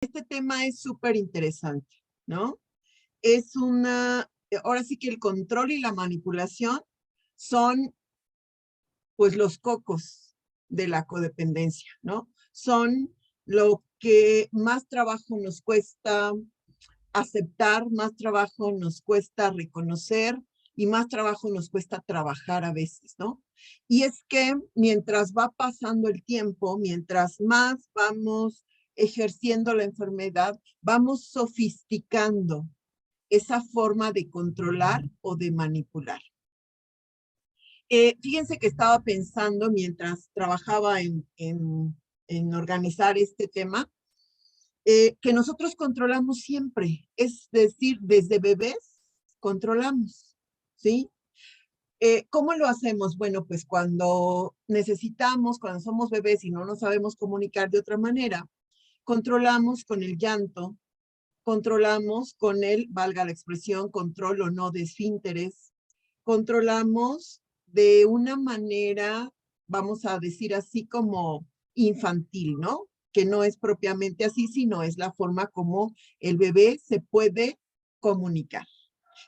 Este tema es súper interesante, ¿no? Ahora sí que el control y la manipulación son, pues, los cocos de la codependencia, ¿no? Son lo que más trabajo nos cuesta aceptar, más trabajo nos cuesta reconocer y más trabajo nos cuesta trabajar a veces, ¿no? Y es que mientras va pasando el tiempo, mientras más vamos ejerciendo la enfermedad, vamos sofisticando esa forma de controlar o de manipular. Fíjense que estaba pensando mientras trabajaba en organizar este tema, que nosotros controlamos siempre, es decir, desde bebés controlamos, ¿sí? ¿Cómo lo hacemos? Bueno, pues cuando necesitamos, cuando somos bebés y no nos sabemos comunicar de otra manera, controlamos con el llanto, controlamos con el, valga la expresión, control o no de esfínteres, controlamos de una manera, vamos a decir así como infantil, ¿no? Que no es propiamente así, sino es la forma como el bebé se puede comunicar.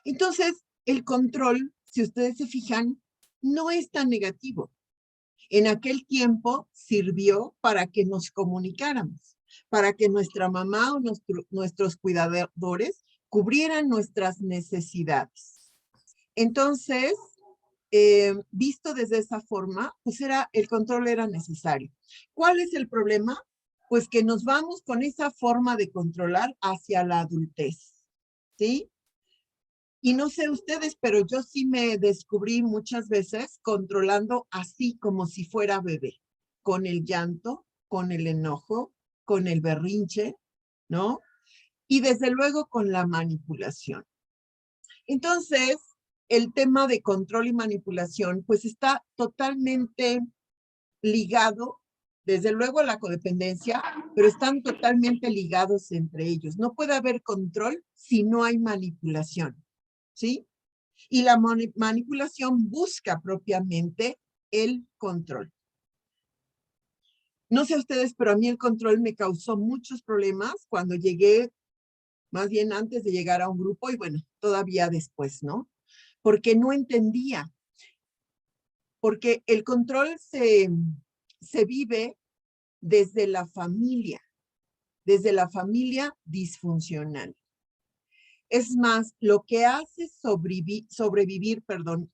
Entonces, el control, si ustedes se fijan, no es tan negativo. En aquel tiempo sirvió para que nos comunicáramos, para que nuestra mamá o nuestros cuidadores cubrieran nuestras necesidades. Entonces, visto desde esa forma, pues el control era necesario. ¿Cuál es el problema? Pues que nos vamos con esa forma de controlar hacia la adultez, ¿sí? Y no sé ustedes, pero yo sí me descubrí muchas veces controlando así como si fuera bebé, con el llanto, con el enojo, con el berrinche, ¿no? Y desde luego con la manipulación. Entonces, el tema de control y manipulación, pues está totalmente ligado, desde luego a la codependencia, pero están totalmente ligados entre ellos. No puede haber control si no hay manipulación, ¿sí? Y la manipulación busca propiamente el control. No sé ustedes, pero a mí el control me causó muchos problemas cuando llegué, más bien antes de llegar a un grupo y bueno, todavía después, ¿no? Porque no entendía, porque el control se vive desde la familia disfuncional. Es más, lo que hace sobrevivir,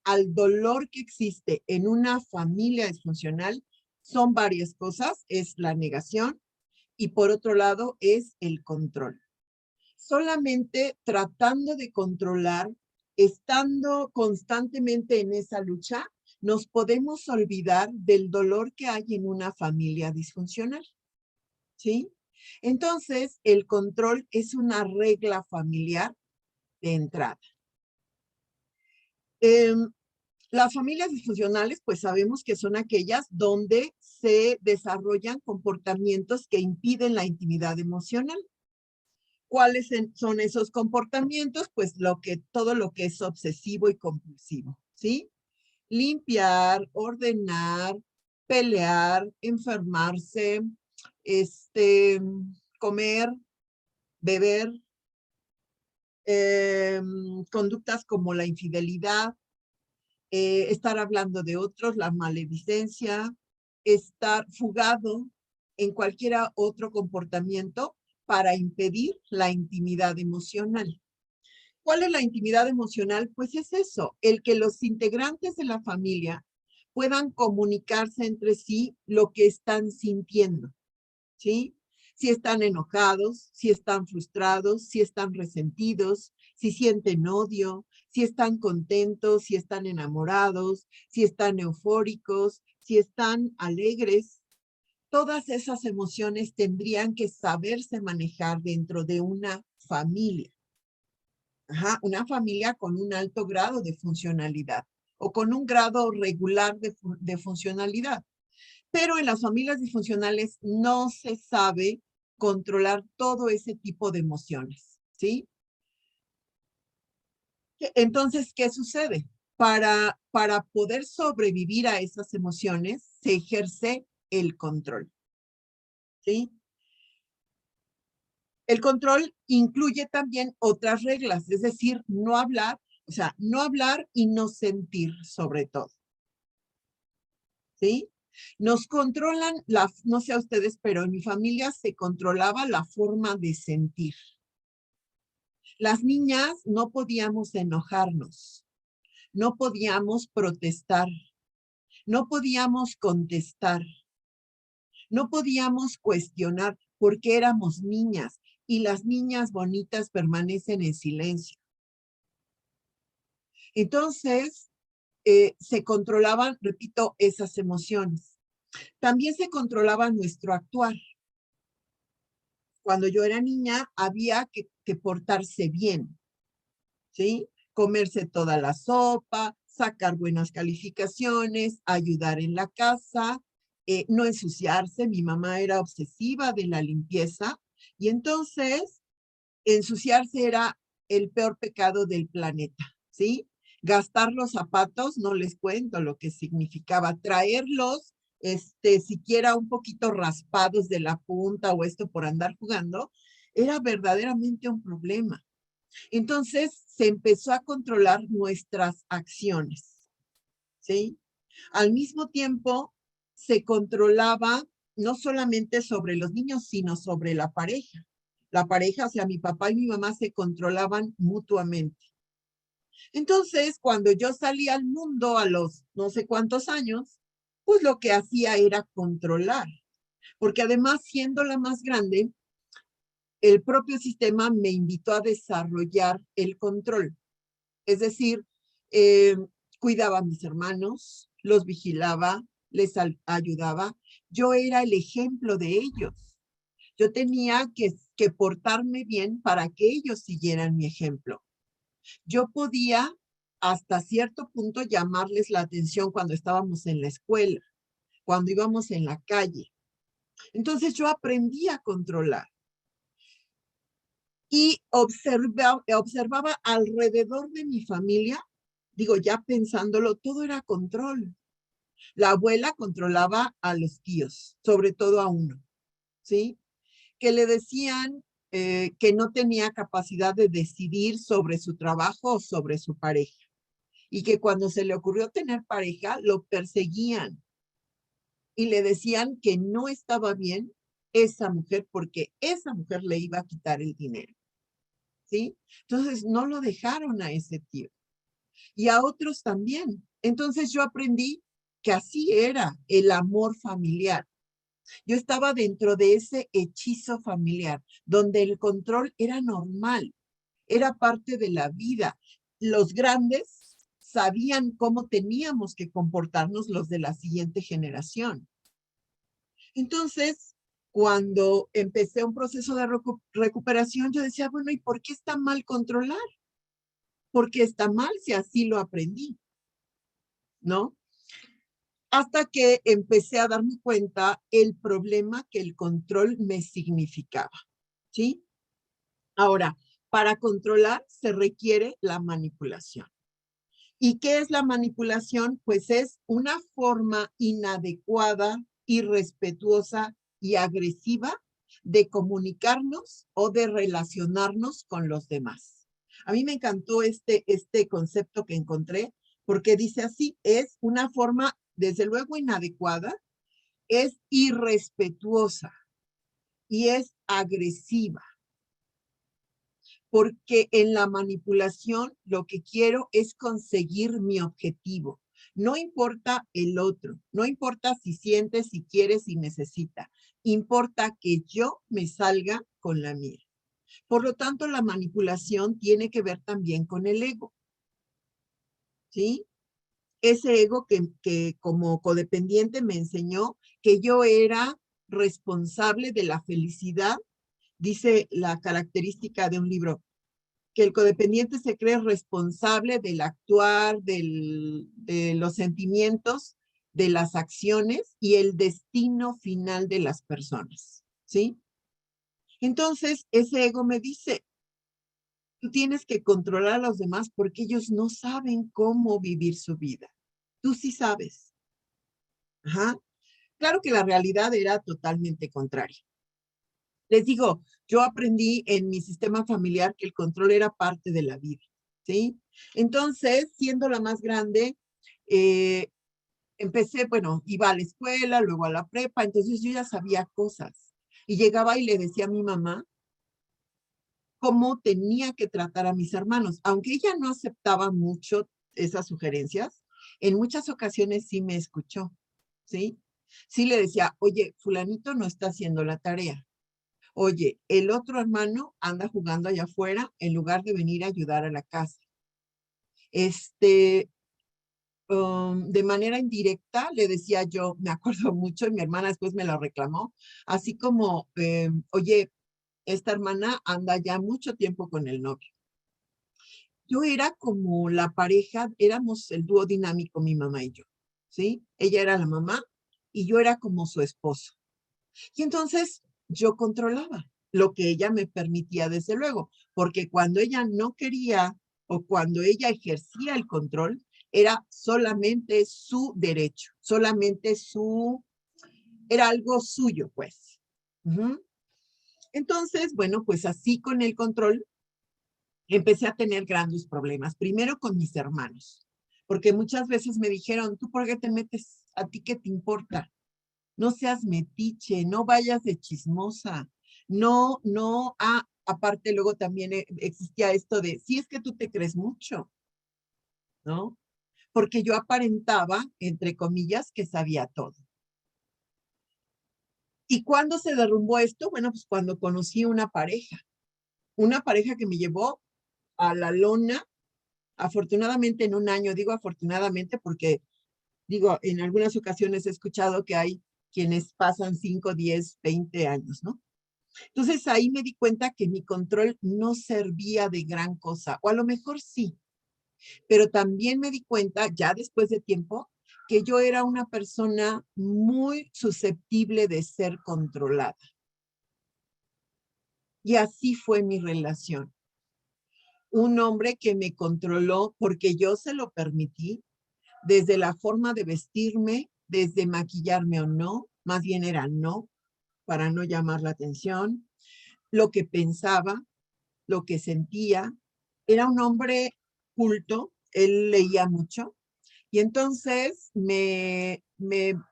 al dolor que existe en una familia disfuncional son varias cosas. Es la negación y por otro lado es el control. Solamente tratando de controlar, estando constantemente en esa lucha, nos podemos olvidar del dolor que hay en una familia disfuncional, ¿sí? Entonces, el control es una regla familiar de entrada. Las familias disfuncionales, pues sabemos que son aquellas donde se desarrollan comportamientos que impiden la intimidad emocional. ¿Cuáles son esos comportamientos? Pues todo lo que es obsesivo y compulsivo, ¿sí? Limpiar, ordenar, pelear, enfermarse, comer, beber, conductas como la infidelidad, estar hablando de otros, la maledicencia, estar fugado en cualquier otro comportamiento para impedir la intimidad emocional. ¿Cuál es la intimidad emocional? Pues es eso, el que los integrantes de la familia puedan comunicarse entre sí lo que están sintiendo, ¿sí? Si están enojados, si están frustrados, si están resentidos, si sienten odio, si están contentos, si están enamorados, si están eufóricos, si están alegres. Todas esas emociones tendrían que saberse manejar dentro de una familia. Ajá, una familia con un alto grado de funcionalidad o con un grado regular de funcionalidad. Pero en las familias disfuncionales no se sabe controlar todo ese tipo de emociones, ¿sí? Entonces, ¿qué sucede? Para poder sobrevivir a esas emociones, se ejerce el control, ¿sí? El control incluye también otras reglas, es decir, no hablar, o sea, no hablar y no sentir sobre todo. ¿Sí? Nos controlan, no sé a ustedes, pero en mi familia se controlaba la forma de sentir. Las niñas no podíamos enojarnos, no podíamos protestar, no podíamos contestar, no podíamos cuestionar porque éramos niñas y las niñas bonitas permanecen en silencio. Entonces, se controlaban, repito, esas emociones. También se controlaba nuestro actuar. Cuando yo era niña, había que portarse bien, ¿sí? Comerse toda la sopa, sacar buenas calificaciones, ayudar en la casa, no ensuciarse. Mi mamá era obsesiva de la limpieza y entonces ensuciarse era el peor pecado del planeta, ¿sí? Gastar los zapatos, no les cuento lo que significaba traerlos, siquiera un poquito raspados de la punta o esto por andar jugando, era verdaderamente un problema. Entonces se empezó a controlar nuestras acciones, ¿sí? Al mismo tiempo se controlaba no solamente sobre los niños, sino sobre la pareja. La pareja, o sea, mi papá y mi mamá se controlaban mutuamente. Entonces, cuando yo salí al mundo a los no sé cuántos años, pues lo que hacía era controlar. Porque además, siendo la más grande, el propio sistema me invitó a desarrollar el control. Es decir, eh, cuidaba a mis hermanos, los vigilaba, les ayudaba. Yo era el ejemplo de ellos. Yo tenía que portarme bien para que ellos siguieran mi ejemplo. Yo podía hasta cierto punto llamarles la atención cuando estábamos en la escuela, cuando íbamos en la calle. Entonces yo aprendí a controlar y observaba alrededor de mi familia, digo, ya pensándolo, todo era control. La abuela controlaba a los tíos, sobre todo a uno, ¿sí? Que le decían que no tenía capacidad de decidir sobre su trabajo o sobre su pareja. Y que cuando se le ocurrió tener pareja, lo perseguían y le decían que no estaba bien esa mujer porque esa mujer le iba a quitar el dinero, ¿sí? Entonces no lo dejaron a ese tío y a otros también. Entonces yo aprendí que así era el amor familiar. Yo estaba dentro de ese hechizo familiar, donde el control era normal, era parte de la vida. Los grandes sabían cómo teníamos que comportarnos los de la siguiente generación. Entonces, cuando empecé un proceso de recuperación, yo decía, bueno, ¿y por qué está mal controlar? ¿Por qué está mal si así lo aprendí? ¿No? Hasta que empecé a darme cuenta el problema que el control me significaba, ¿sí? Ahora, para controlar se requiere la manipulación. ¿Y qué es la manipulación? Pues es una forma inadecuada, irrespetuosa y agresiva de comunicarnos o de relacionarnos con los demás. A mí me encantó este concepto que encontré porque dice así, es una forma desde luego inadecuada, es irrespetuosa y es agresiva porque en la manipulación lo que quiero es conseguir mi objetivo. No importa el otro, no importa si siente, si quiere, si necesita. Importa que yo me salga con la mía. Por lo tanto, la manipulación tiene que ver también con el ego, ¿sí? Ese ego que como codependiente me enseñó que yo era responsable de la felicidad, dice la característica de un libro, que el codependiente se cree responsable del actuar, de los sentimientos, de las acciones y el destino final de las personas, ¿sí? Entonces, ese ego me dice, tú tienes que controlar a los demás porque ellos no saben cómo vivir su vida. Tú sí sabes. Ajá. Claro que la realidad era totalmente contraria. Les digo, yo aprendí en mi sistema familiar que el control era parte de la vida, ¿sí? Entonces, siendo la más grande, eh, empecé, bueno, iba a la escuela, luego a la prepa, entonces yo ya sabía cosas. Y llegaba y le decía a mi mamá cómo tenía que tratar a mis hermanos. Aunque ella no aceptaba mucho esas sugerencias, en muchas ocasiones sí me escuchó, ¿sí? Sí le decía, oye, fulanito no está haciendo la tarea. Oye, el otro hermano anda jugando allá afuera en lugar de venir a ayudar a la casa. Este, de manera indirecta le decía yo, me acuerdo mucho, y mi hermana después me lo reclamó, así como, oye, esta hermana anda ya mucho tiempo con el novio. Yo era como la pareja, éramos el dúo dinámico, mi mamá y yo, ¿sí? Ella era la mamá y yo era como su esposo. Y entonces yo controlaba lo que ella me permitía, desde luego, porque cuando ella no quería o cuando ella ejercía el control, era solamente su derecho, solamente era algo suyo, pues. Ujú. Entonces, bueno, pues así con el control empecé a tener grandes problemas. Primero con mis hermanos, porque muchas veces me dijeron, ¿tú por qué te metes? ¿A ti qué te importa? No seas metiche, no vayas de chismosa, aparte luego también existía esto de, si es que tú te crees mucho, ¿no? Porque yo aparentaba, entre comillas, que sabía todo. ¿Y cuándo se derrumbó esto? Bueno, pues cuando conocí una pareja que me llevó a la lona, afortunadamente en un año, digo afortunadamente porque, digo, en algunas ocasiones he escuchado que hay quienes pasan 5, 10, 20 años, ¿no? Entonces ahí me di cuenta que mi control no servía de gran cosa, o a lo mejor sí, pero también me di cuenta ya después de tiempo que yo era una persona muy susceptible de ser controlada. Y así fue mi relación. Un hombre que me controló porque yo se lo permití, desde la forma de vestirme, desde maquillarme o no, más bien era no, para no llamar la atención, lo que pensaba, lo que sentía. Era un hombre culto, él leía mucho, y entonces me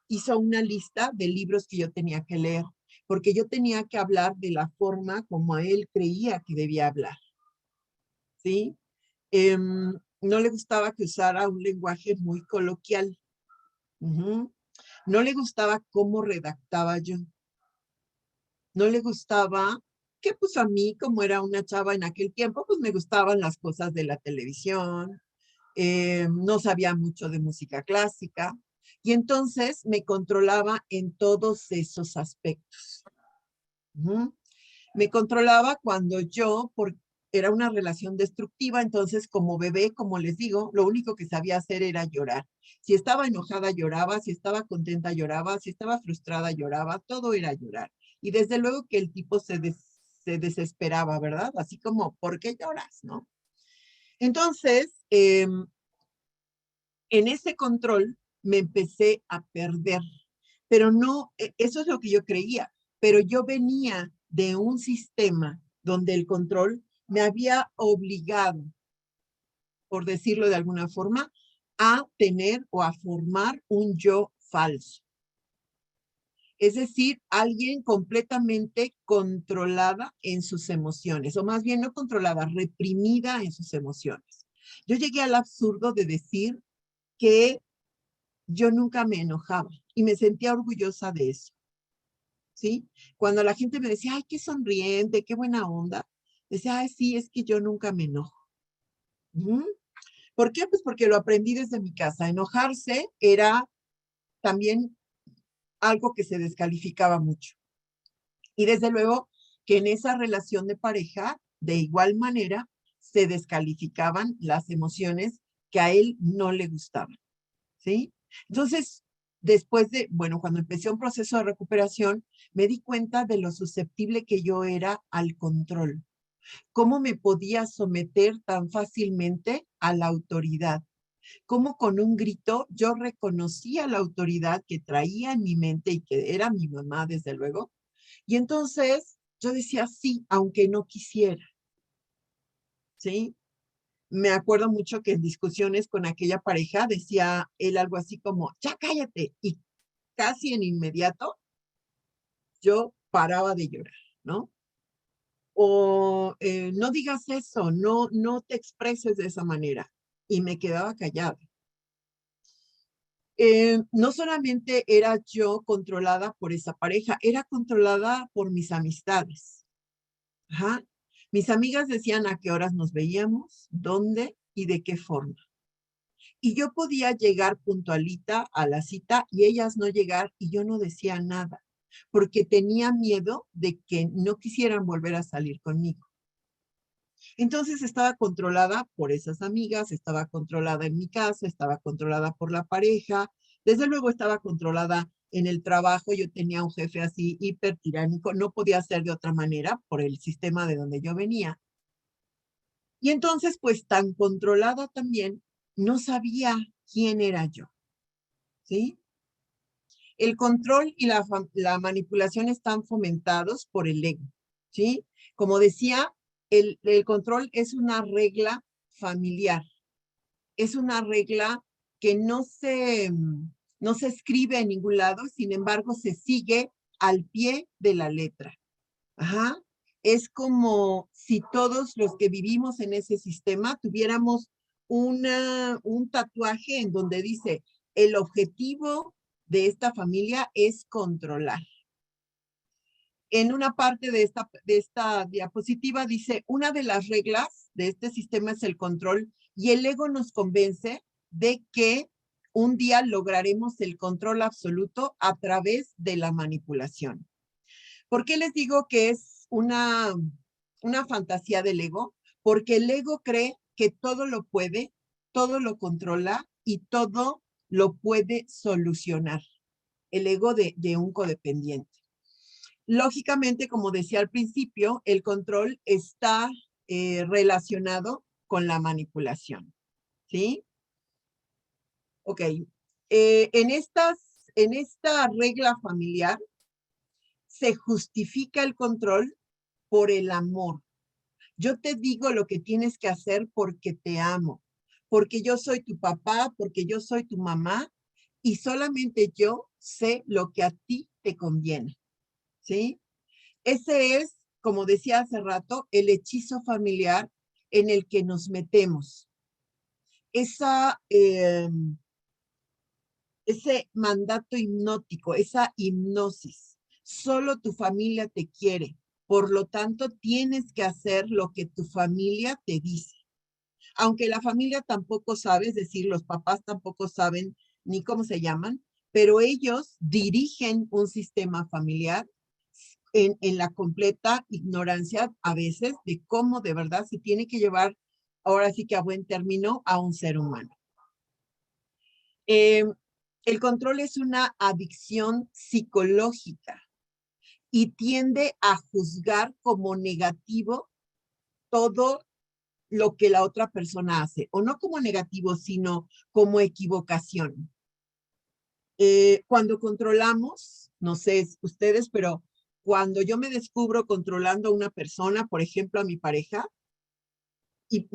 hizo una lista de libros que yo tenía que leer, porque yo tenía que hablar de la forma como él creía que debía hablar, ¿sí? No le gustaba que usara un lenguaje muy coloquial. Ujú. No le gustaba cómo redactaba yo. No le gustaba que pues a mí, como era una chava en aquel tiempo, pues me gustaban las cosas de la televisión, no sabía mucho de música clásica y entonces me controlaba en todos esos aspectos. Ujú. Me controlaba cuando era una relación destructiva, entonces como bebé, como les digo, lo único que sabía hacer era llorar. Si estaba enojada, lloraba, si estaba contenta, lloraba, si estaba frustrada, lloraba, todo era llorar. Y desde luego que el tipo se desesperaba, ¿verdad? Así como, ¿por qué lloras, no? Entonces, en ese control me empecé a perder, pero no, eso es lo que yo creía, pero yo venía de un sistema donde el control me había obligado, por decirlo de alguna forma, a tener o a formar un yo falso. Es decir, alguien completamente controlada en sus emociones, o más bien no controlada, reprimida en sus emociones. Yo llegué al absurdo de decir que yo nunca me enojaba y me sentía orgullosa de eso, ¿sí? Cuando la gente me decía, ay, qué sonriente, qué buena onda, decía, ay, sí, es que yo nunca me enojo. Ujú. ¿Por qué? Pues porque lo aprendí desde mi casa. Enojarse era también algo que se descalificaba mucho. Y desde luego que en esa relación de pareja, de igual manera, se descalificaban las emociones que a él no le gustaban, ¿sí? Entonces, bueno, cuando empecé un proceso de recuperación, me di cuenta de lo susceptible que yo era al control. Cómo me podía someter tan fácilmente a la autoridad. Cómo con un grito yo reconocía la autoridad que traía en mi mente y que era mi mamá, desde luego. Y entonces yo decía sí, aunque no quisiera, ¿sí? Me acuerdo mucho que en discusiones con aquella pareja decía él algo así como, ya cállate, y casi en inmediato yo paraba de llorar, ¿no? O no digas eso, no te expreses de esa manera. Y me quedaba callada. No solamente era yo controlada por esa pareja, era controlada por mis amistades. Ajá. Mis amigas decían a qué horas nos veíamos, dónde y de qué forma. Y yo podía llegar puntualita a la cita y ellas no llegar y yo no decía nada, porque tenía miedo de que no quisieran volver a salir conmigo. Entonces estaba controlada por esas amigas, estaba controlada en mi casa, estaba controlada por la pareja, desde luego estaba controlada en el trabajo, yo tenía un jefe así hiper tiránico, no podía ser de otra manera por el sistema de donde yo venía. Y entonces, pues tan controlada también, no sabía quién era yo, ¿sí? El control y la manipulación están fomentados por el ego, ¿sí? Como decía, el control es una regla familiar, es una regla que no se escribe en ningún lado, sin embargo, se sigue al pie de la letra. Ajá. Es como si todos los que vivimos en ese sistema tuviéramos un tatuaje en donde dice, el objetivo de esta familia es controlar. En una parte de esta diapositiva dice, una de las reglas de este sistema es el control y el ego nos convence de que un día lograremos el control absoluto a través de la manipulación. ¿Por qué les digo que es una fantasía del ego? Porque el ego cree que todo lo puede, todo lo controla y todo lo puede solucionar. El ego de un codependiente. Lógicamente, como decía al principio, el control está relacionado con la manipulación. ¿Sí? Ok. En esta regla familiar se justifica el control por el amor. Yo te digo lo que tienes que hacer porque te amo, porque yo soy tu papá, porque yo soy tu mamá y solamente yo sé lo que a ti te conviene, ¿sí? Ese es, como decía hace rato, el hechizo familiar en el que nos metemos. Esa, ese mandato hipnótico, esa hipnosis. Solo tu familia te quiere. Por lo tanto, tienes que hacer lo que tu familia te dice. Aunque la familia tampoco sabe, es decir, los papás tampoco saben ni cómo se llaman, pero ellos dirigen un sistema familiar en la completa ignorancia a veces de cómo de verdad se tiene que llevar, ahora sí que a buen término, a un ser humano. Eh, el control es una adicción psicológica y tiende a juzgar como negativo todo lo que la otra persona hace, o no como negativo, sino como equivocación. Cuando controlamos, no sé ustedes, pero cuando yo me descubro controlando a una persona, por ejemplo, a mi pareja, y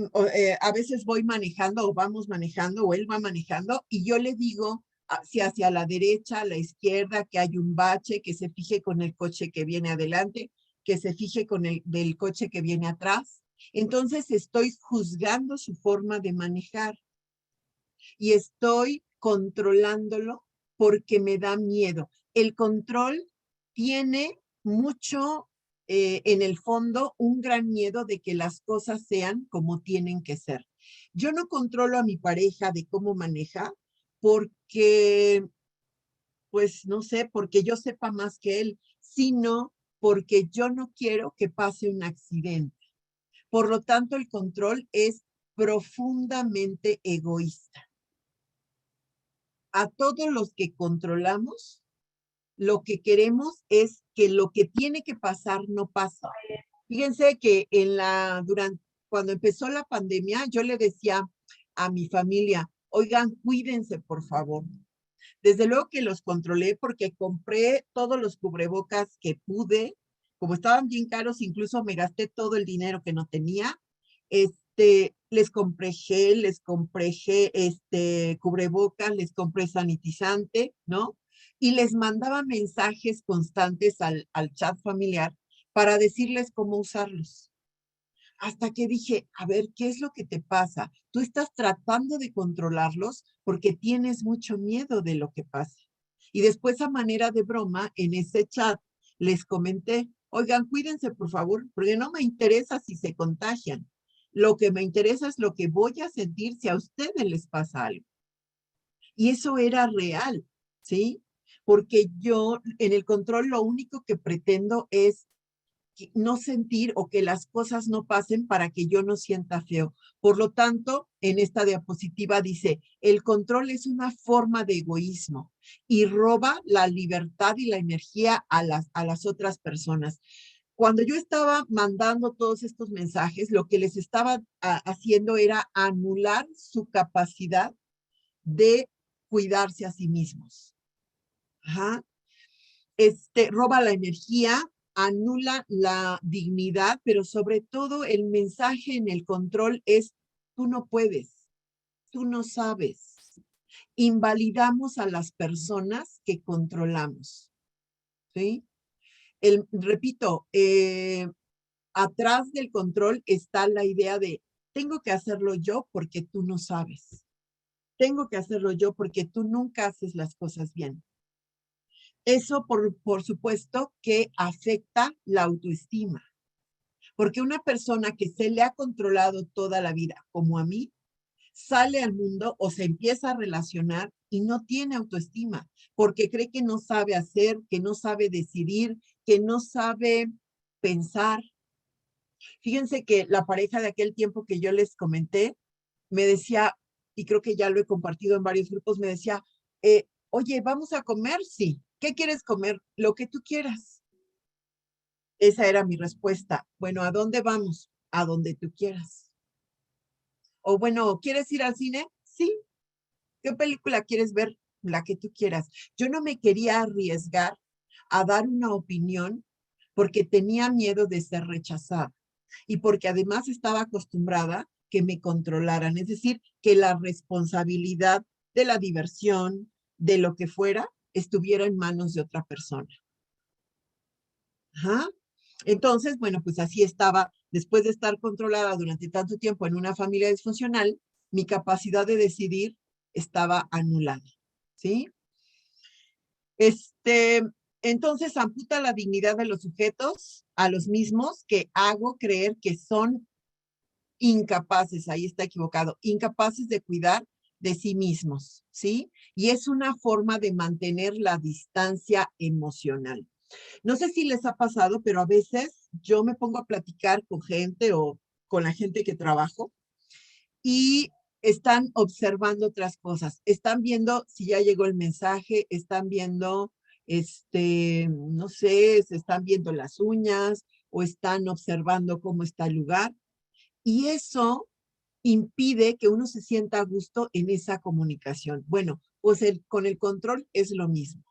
a veces voy manejando o vamos manejando o él va manejando y yo le digo hacia la derecha, a la izquierda, que hay un bache, que se fije con el coche que viene adelante, que se fije con el del coche que viene atrás. Entonces estoy juzgando su forma de manejar y estoy controlándolo porque me da miedo. El control tiene mucho en el fondo un gran miedo de que las cosas sean como tienen que ser. Yo no controlo a mi pareja de cómo maneja porque, pues no sé, porque yo sepa más que él, sino porque yo no quiero que pase un accidente. Por lo tanto, el control es profundamente egoísta. A todos los que controlamos, lo que queremos es que lo que tiene que pasar no pase. Fíjense que cuando empezó la pandemia, yo le decía a mi familia, oigan, cuídense, por favor. Desde luego que los controlé porque compré todos los cubrebocas que pude, como estaban bien caros, incluso me gasté todo el dinero que no tenía. Les compré gel, cubrebocas, les compré sanitizante, ¿no? Y les mandaba mensajes constantes al chat familiar para decirles cómo usarlos. Hasta que dije, a ver, ¿qué es lo que te pasa? Tú estás tratando de controlarlos porque tienes mucho miedo de lo que pase. Y después, a manera de broma, en ese chat les comenté, oigan, cuídense por favor, porque no me interesa si se contagian. Lo que me interesa es lo que voy a sentir si a ustedes les pasa algo. Y eso era real, ¿sí? Porque yo en el control lo único que pretendo es no sentir o que las cosas no pasen para que yo no sienta feo. Por lo tanto, en esta diapositiva dice, el control es una forma de egoísmo y roba la libertad y la energía a las otras personas. Cuando yo estaba mandando todos estos mensajes, lo que les estaba haciendo era anular su capacidad de cuidarse a sí mismos. Ajá. Roba la energía, anula la dignidad, pero sobre todo el mensaje en el control es, tú no puedes, tú no sabes. Invalidamos a las personas que controlamos, ¿sí? Repito, atrás del control está la idea de, tengo que hacerlo yo porque tú no sabes. Tengo que hacerlo yo porque tú nunca haces las cosas bien. Eso, por supuesto, que afecta la autoestima, porque una persona que se le ha controlado toda la vida, como a mí, sale al mundo o se empieza a relacionar y no tiene autoestima, porque cree que no sabe hacer, que no sabe decidir, que no sabe pensar. Fíjense que la pareja de aquel tiempo que yo les comenté, me decía, y creo que ya lo he compartido en varios grupos, me decía, oye, ¿vamos a comer? Sí. ¿Qué quieres comer? Lo que tú quieras. Esa era mi respuesta. Bueno, ¿a dónde vamos? A donde tú quieras. O bueno, ¿quieres ir al cine? Sí. ¿Qué película quieres ver? La que tú quieras. Yo no me quería arriesgar a dar una opinión porque tenía miedo de ser rechazada y porque además estaba acostumbrada que me controlaran, es decir, que la responsabilidad de la diversión, de lo que fuera, estuviera en manos de otra persona. Ajá. Entonces, bueno, pues así estaba, después de estar controlada durante tanto tiempo en una familia disfuncional, mi capacidad de decidir estaba anulada, ¿sí? Este, entonces amputa la dignidad de los sujetos a los mismos que hago creer que son incapaces, ahí está equivocado, incapaces de cuidar de sí mismos, ¿sí? Y es una forma de mantener la distancia emocional. No sé si les ha pasado, pero a veces yo me pongo a platicar con gente o con la gente que trabajo y están observando otras cosas. Están viendo si ya llegó el mensaje, están viendo, no sé, se están viendo las uñas o están observando cómo está el lugar. Y eso impide que uno se sienta a gusto en esa comunicación. Bueno, pues con el control es lo mismo,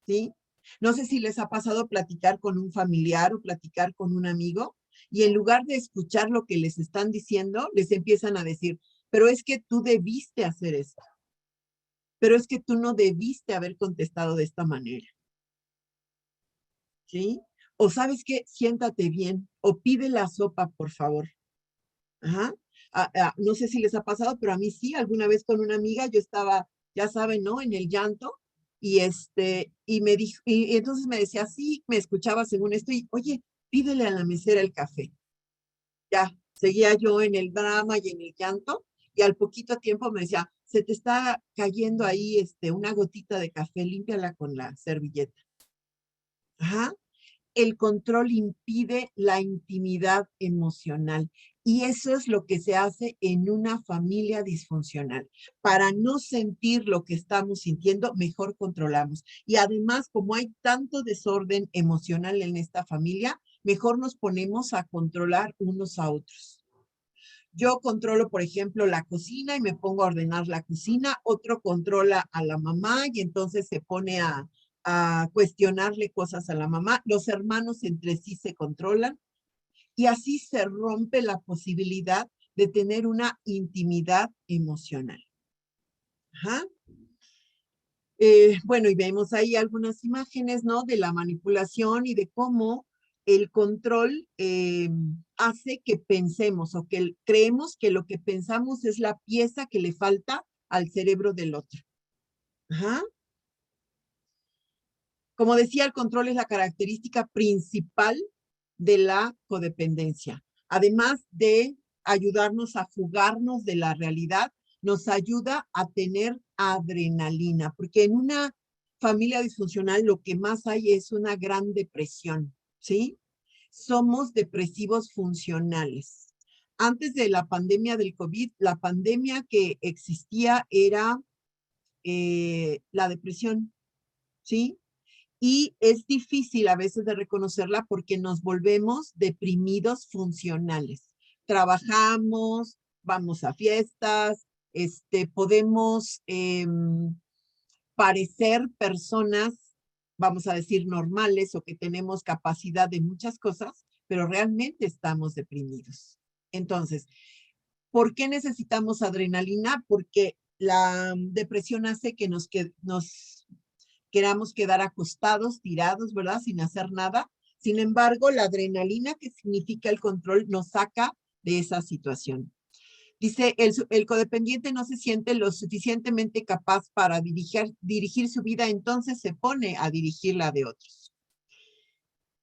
¿sí? No sé si les ha pasado platicar con un familiar o platicar con un amigo y en lugar de escuchar lo que les están diciendo, les empiezan a decir, pero es que tú debiste hacer esto, pero es que tú no debiste haber contestado de esta manera, ¿sí? O sabes qué, siéntate bien o pide la sopa, por favor. Ajá. No sé si les ha pasado, pero a mí sí, alguna vez con una amiga yo estaba, ya saben, ¿no? En el llanto y me dijo, y entonces me decía, sí, me escuchaba según esto y, oye, pídele a la mesera el café. Ya, seguía yo en el drama y en el llanto y al poquito tiempo me decía, se te está cayendo ahí, una gotita de café, límpiala con la servilleta. Ajá. El control impide la intimidad emocional y eso es lo que se hace en una familia disfuncional. Para no sentir lo que estamos sintiendo, mejor controlamos. Y además, como hay tanto desorden emocional en esta familia, mejor nos ponemos a controlar unos a otros. Yo controlo, por ejemplo, la cocina y me pongo a ordenar la cocina, otro controla a la mamá y entonces se pone a cuestionarle cosas a la mamá, los hermanos entre sí se controlan y así se rompe la posibilidad de tener una intimidad emocional. Ajá. Bueno, y vemos ahí algunas imágenes, ¿no? De la manipulación y de cómo el control hace que pensemos o que creemos que lo que pensamos es la pieza que le falta al cerebro del otro. Ajá. Como decía, el control es la característica principal de la codependencia. Además de ayudarnos a fugarnos de la realidad, nos ayuda a tener adrenalina, porque en una familia disfuncional lo que más hay es una gran depresión, ¿sí? Somos depresivos funcionales. Antes de la pandemia del COVID, la pandemia que existía era la depresión, ¿sí? Y es difícil a veces de reconocerla porque nos volvemos deprimidos funcionales. Trabajamos, vamos a fiestas, podemos parecer personas, vamos a decir, normales o que tenemos capacidad de muchas cosas, pero realmente estamos deprimidos. Entonces, ¿por qué necesitamos adrenalina? Porque la depresión hace que nos queramos quedar acostados, tirados, ¿verdad? Sin hacer nada. Sin embargo, la adrenalina, que significa el control, nos saca de esa situación. Dice, el codependiente no se siente lo suficientemente capaz para dirigir su vida, entonces se pone a dirigir la de otros.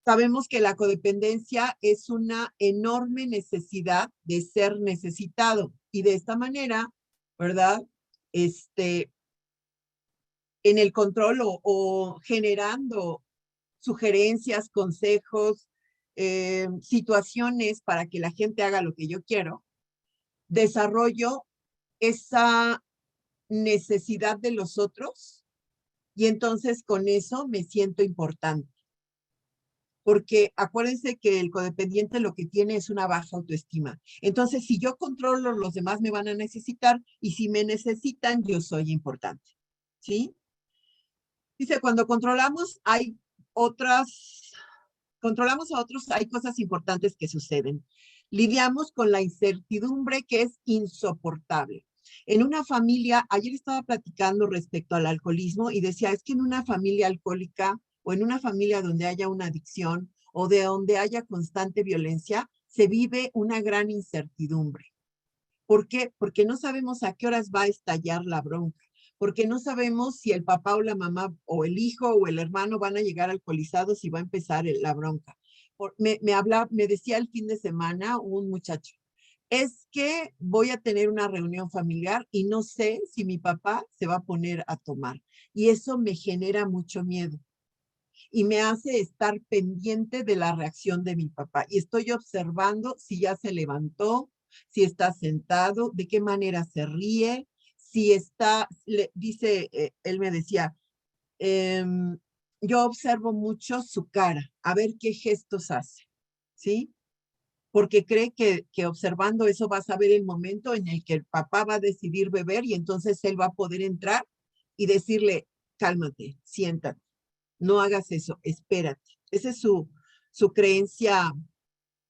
Sabemos que la codependencia es una enorme necesidad de ser necesitado y de esta manera, ¿verdad? En el control o generando sugerencias, consejos, situaciones para que la gente haga lo que yo quiero, desarrollo esa necesidad de los otros y entonces con eso me siento importante. Porque acuérdense que el codependiente lo que tiene es una baja autoestima. Entonces, si yo controlo, los demás me van a necesitar y si me necesitan, yo soy importante. ¿Sí? Dice, cuando controlamos a otros, hay cosas importantes que suceden. Lidiamos con la incertidumbre que es insoportable. En una familia, ayer estaba platicando respecto al alcoholismo y decía, es que en una familia alcohólica o en una familia donde haya una adicción o de donde haya constante violencia, se vive una gran incertidumbre. ¿Por qué? Porque no sabemos a qué horas va a estallar la bronca, porque no sabemos si el papá o la mamá o el hijo o el hermano van a llegar alcoholizados y va a empezar la bronca. Me decía el fin de semana un muchacho, es que voy a tener una reunión familiar y no sé si mi papá se va a poner a tomar. Y eso me genera mucho miedo y me hace estar pendiente de la reacción de mi papá. Y estoy observando si ya se levantó, si está sentado, de qué manera se ríe, si está, dice, él me decía, yo observo mucho su cara, a ver qué gestos hace, ¿sí? Porque cree que observando eso vas a ver el momento en el que el papá va a decidir beber y entonces él va a poder entrar y decirle, cálmate, siéntate, no hagas eso, espérate. Esa es su creencia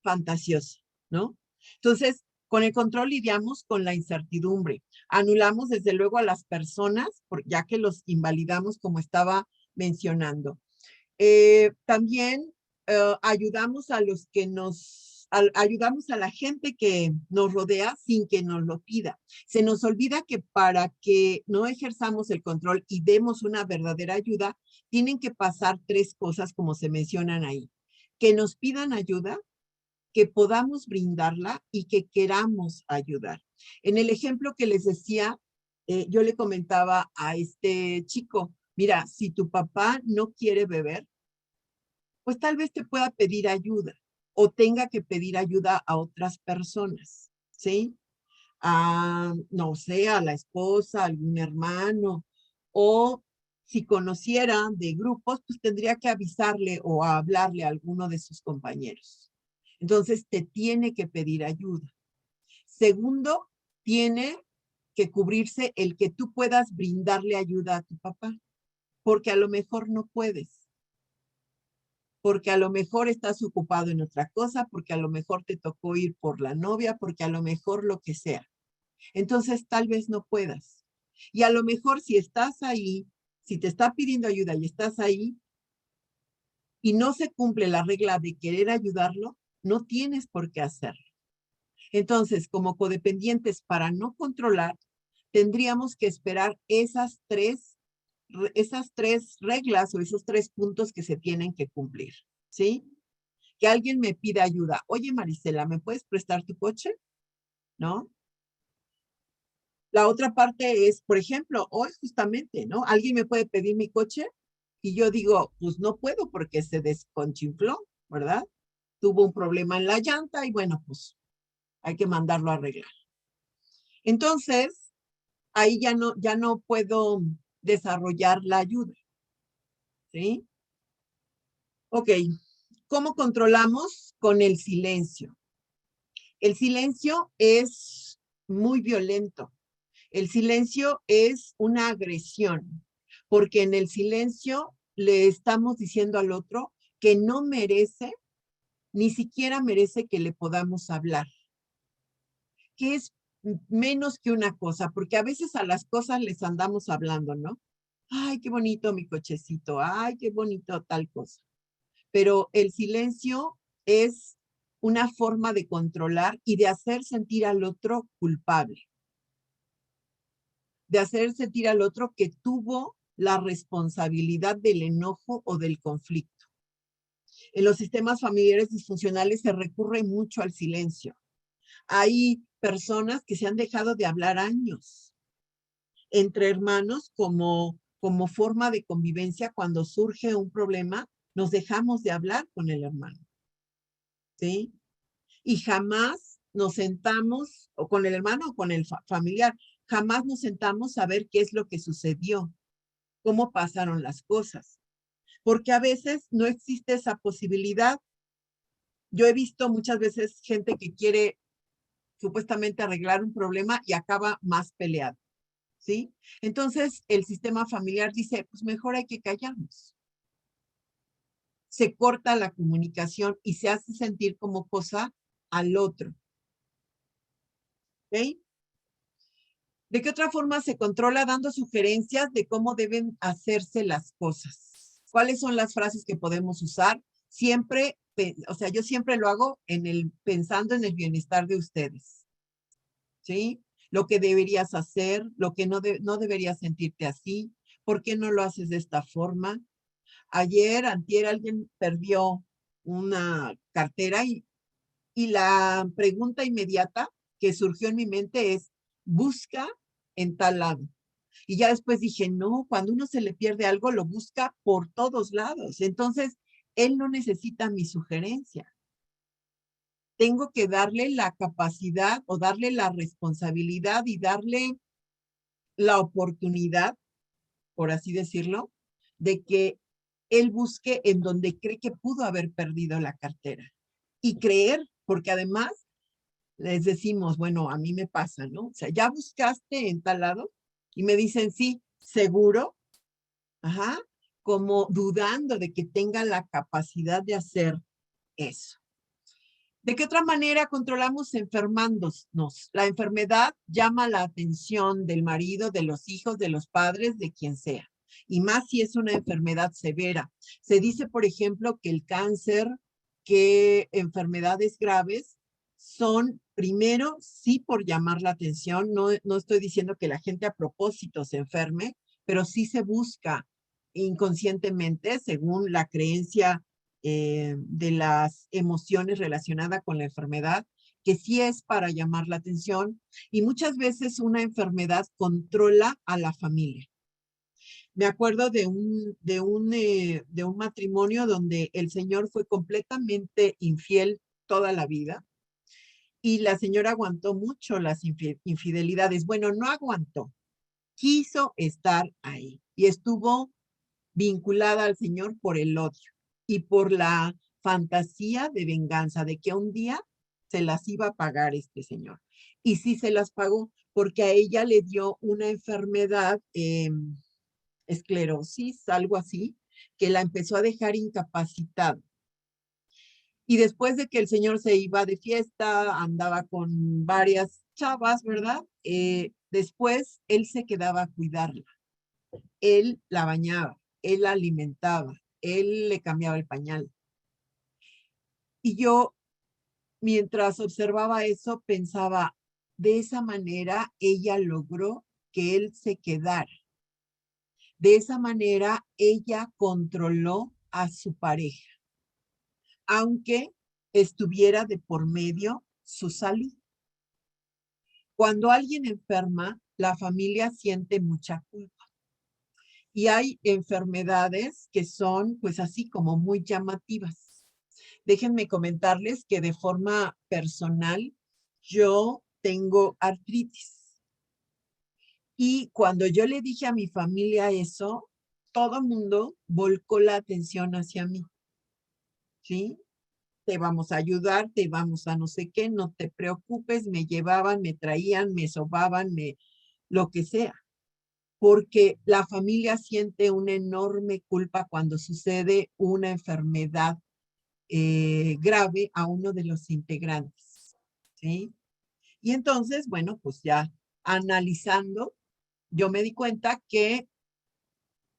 fantasiosa, ¿no? Entonces, con el control lidiamos con la incertidumbre. Anulamos desde luego a las personas, ya que los invalidamos como estaba mencionando. También ayudamos a los que ayudamos a la gente que nos rodea sin que nos lo pida. Se nos olvida que para que no ejerzamos el control y demos una verdadera ayuda, tienen que pasar tres cosas como se mencionan ahí. Que nos pidan ayuda, que podamos brindarla y que queramos ayudar. En el ejemplo que les decía, yo le comentaba a este chico, mira, si tu papá no quiere beber, pues tal vez te pueda pedir ayuda o tenga que pedir ayuda a otras personas, ¿sí? No sé, a la esposa, a algún hermano, o si conociera de grupos, pues tendría que avisarle o hablarle a alguno de sus compañeros. Entonces, te tiene que pedir ayuda. Segundo, tiene que cubrirse el que tú puedas brindarle ayuda a tu papá. porque a lo mejor no puedes, porque a lo mejor estás ocupado en otra cosa, porque a lo mejor te tocó ir por la novia, porque a lo mejor lo que sea. Entonces tal vez no puedas. Y a lo mejor si estás ahí, si te está pidiendo ayuda y estás ahí y no se cumple la regla de querer ayudarlo, no tienes por qué hacerlo. Entonces, como codependientes, para no controlar, tendríamos que esperar esas tres reglas o esos 3 puntos que se tienen que cumplir, ¿sí? Que alguien me pida ayuda. Oye, Marisela, ¿me puedes prestar tu coche? ¿No? La otra parte es, por ejemplo, hoy justamente, ¿no? Alguien me puede pedir mi coche y yo digo, pues no puedo porque se desconchinfló, ¿verdad? Tuvo un problema en la llanta y bueno, pues hay que mandarlo a arreglar. Entonces, ahí ya no puedo desarrollar la ayuda, ¿sí? Ok, ¿cómo controlamos? Con el silencio. El silencio es muy violento. El silencio es una agresión, porque en el silencio le estamos diciendo al otro que no merece, ni siquiera merece que le podamos hablar, que es menos que una cosa, porque a veces a las cosas les andamos hablando, ¿no? Ay, qué bonito mi cochecito, ay, qué bonito tal cosa. Pero el silencio es una forma de controlar y de hacer sentir al otro culpable, de hacer sentir al otro que tuvo la responsabilidad del enojo o del conflicto. En los sistemas familiares disfuncionales se recurre mucho al silencio. Hay personas que se han dejado de hablar años entre hermanos como forma de convivencia. Cuando surge un problema, nos dejamos de hablar con el hermano, ¿sí? Y jamás nos sentamos, o con el hermano o con el familiar, jamás nos sentamos a ver qué es lo que sucedió, cómo pasaron las cosas, porque a veces no existe esa posibilidad. Yo he visto muchas veces gente que quiere supuestamente arreglar un problema y acaba más peleado, ¿sí? Entonces el sistema familiar dice, pues mejor hay que callarnos. Se corta la comunicación y se hace sentir como cosa al otro, ¿ok? ¿De qué otra forma se controla? Dando sugerencias de cómo deben hacerse las cosas. ¿Cuáles son las frases que podemos usar? Siempre, o sea, yo siempre lo hago pensando en el bienestar de ustedes, ¿sí? Lo que deberías hacer, lo que no deberías sentirte así, ¿por qué no lo haces de esta forma? Antier, alguien perdió una cartera y la pregunta inmediata que surgió en mi mente es, busca en tal lado. Y ya después dije, no, cuando uno se le pierde algo, lo busca por todos lados. Entonces, él no necesita mi sugerencia. Tengo que darle la capacidad o darle la responsabilidad y darle la oportunidad, por así decirlo, de que él busque en donde cree que pudo haber perdido la cartera. Y creer, porque además les decimos, bueno, a mí me pasa, ¿no? O sea, ya buscaste en tal lado y me dicen, sí, seguro, ajá, como dudando de que tenga la capacidad de hacer eso. ¿De qué otra manera controlamos enfermándonos? La enfermedad llama la atención del marido, de los hijos, de los padres, de quien sea. Y más si es una enfermedad severa. Se dice, por ejemplo, que el cáncer, que enfermedades graves son, primero, sí por llamar la atención. No estoy diciendo que la gente a propósito se enferme, pero sí se busca inconscientemente, según la creencia de las emociones relacionadas con la enfermedad, que sí es para llamar la atención, y muchas veces una enfermedad controla a la familia. Me acuerdo de un matrimonio donde el señor fue completamente infiel toda la vida y la señora aguantó mucho las infidelidades. Bueno, no aguantó, quiso estar ahí y estuvo vinculada al Señor por el odio y por la fantasía de venganza, de que un día se las iba a pagar este señor. Y sí se las pagó porque a ella le dio una enfermedad esclerosis, algo así, que la empezó a dejar incapacitada. Y después de que el señor se iba de fiesta, andaba con varias chavas, ¿verdad? Después él se quedaba a cuidarla. Él la bañaba, él la alimentaba, él le cambiaba el pañal. Y yo, mientras observaba eso, pensaba, de esa manera ella logró que él se quedara. De esa manera ella controló a su pareja, aunque estuviera de por medio su salud. Cuando alguien enferma, la familia siente mucha culpa. Y hay enfermedades que son, pues así como muy llamativas. Déjenme comentarles que de forma personal, yo tengo artritis. Y cuando yo le dije a mi familia eso, todo el mundo volcó la atención hacia mí. ¿Sí? Te vamos a ayudar, te vamos a no sé qué, no te preocupes, me llevaban, me traían, me sobaban, lo que sea. Porque la familia siente una enorme culpa cuando sucede una enfermedad grave a uno de los integrantes, ¿sí? Y entonces, bueno, pues ya analizando, yo me di cuenta que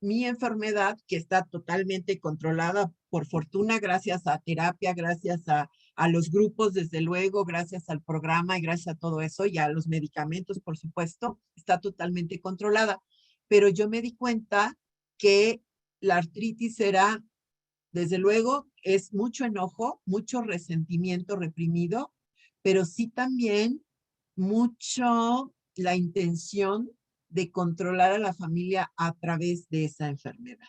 mi enfermedad, que está totalmente controlada, por fortuna, gracias a terapia, gracias a los grupos, desde luego, gracias al programa y gracias a todo eso y a los medicamentos, por supuesto, está totalmente controlada. Pero yo me di cuenta que la artritis era, desde luego, es mucho enojo, mucho resentimiento reprimido, pero sí también mucho la intención de controlar a la familia a través de esa enfermedad.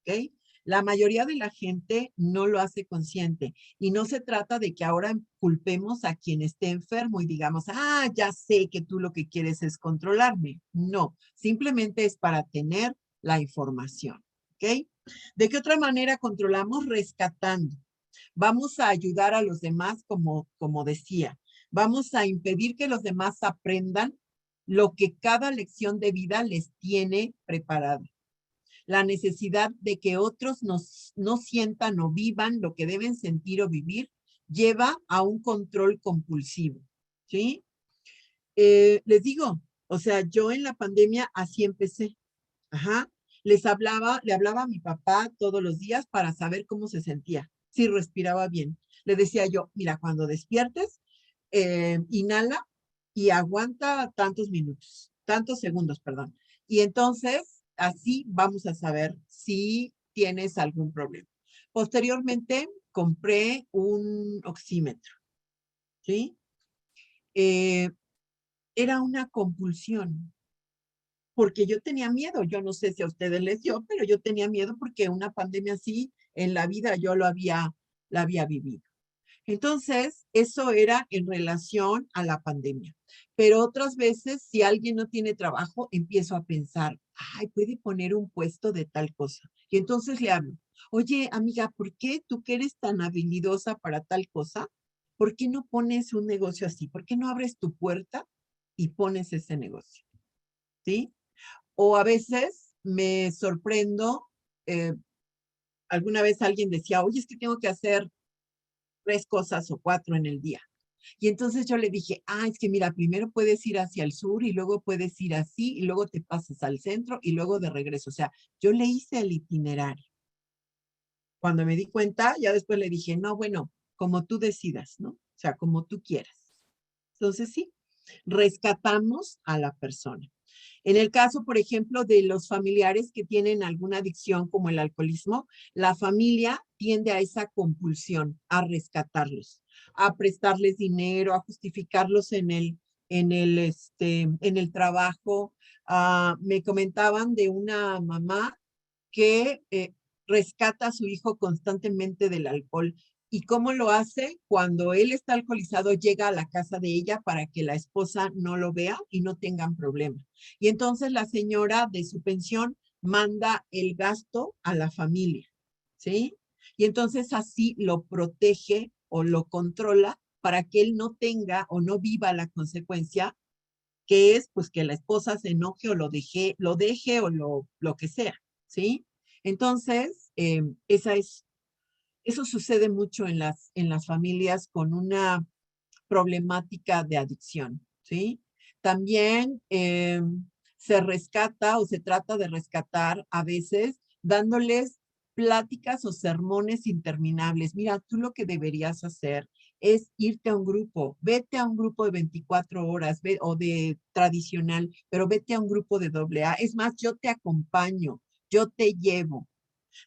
¿Ok? La mayoría de la gente no lo hace consciente y no se trata de que ahora culpemos a quien esté enfermo y digamos, ah, ya sé que tú lo que quieres es controlarme. No, simplemente es para tener la información. ¿Ok? ¿De qué otra manera controlamos? Rescatando. Vamos a ayudar a los demás, como decía. Vamos a impedir que los demás aprendan lo que cada lección de vida les tiene preparado. La necesidad de que otros no sientan o vivan lo que deben sentir o vivir lleva a un control compulsivo, ¿sí? Les digo, o sea, yo en la pandemia así empecé. Ajá. Le hablaba a mi papá todos los días para saber cómo se sentía, si respiraba bien. Le decía yo, mira, cuando despiertes, inhala y aguanta tantos minutos, tantos segundos, perdón. Y entonces, así vamos a saber si tienes algún problema. Posteriormente, compré un oxímetro, ¿sí? Eh, Era una compulsión porque yo tenía miedo. Yo no sé si a ustedes les dio, pero yo tenía miedo porque una pandemia así en la vida yo la había vivido. Entonces, eso era en relación a la pandemia. Pero otras veces, si alguien no tiene trabajo, empiezo a pensar, ay, puede poner un puesto de tal cosa. Y entonces le hablo, oye, amiga, ¿por qué tú que eres tan habilidosa para tal cosa? ¿Por qué no pones un negocio así? ¿Por qué no abres tu puerta y pones ese negocio? ¿Sí? O a veces me sorprendo, eh, alguna vez alguien decía, oye, es que tengo que hacer 3 cosas o 4 en el día. Y entonces yo le dije, ah, es que mira, primero puedes ir hacia el sur y luego puedes ir así y luego te pasas al centro y luego de regreso. O sea, yo le hice el itinerario. Cuando me di cuenta, ya después le dije, no, bueno, como tú decidas, ¿no? O sea, como tú quieras. Entonces sí, rescatamos a la persona. En el caso, por ejemplo, de los familiares que tienen alguna adicción como el alcoholismo, la familia tiende a esa compulsión, a rescatarlos, a prestarles dinero, a justificarlos en el trabajo. Me comentaban de una mamá que rescata a su hijo constantemente del alcohol. ¿Y cómo lo hace? Cuando él está alcoholizado, llega a la casa de ella para que la esposa no lo vea y no tengan problema. Y entonces la señora de su pensión manda el gasto a la familia, ¿sí? Y entonces así lo protege o lo controla para que él no tenga o no viva la consecuencia que es pues que la esposa se enoje o lo deje o lo que sea, ¿sí? Entonces, eso sucede mucho en las familias con una problemática de adicción, ¿sí? También se rescata o se trata de rescatar a veces dándoles pláticas o sermones interminables. Mira, tú lo que deberías hacer es irte a un grupo, vete a un grupo de 24 horas o de tradicional, pero vete a un grupo de AA. Es más, yo te acompaño, yo te llevo.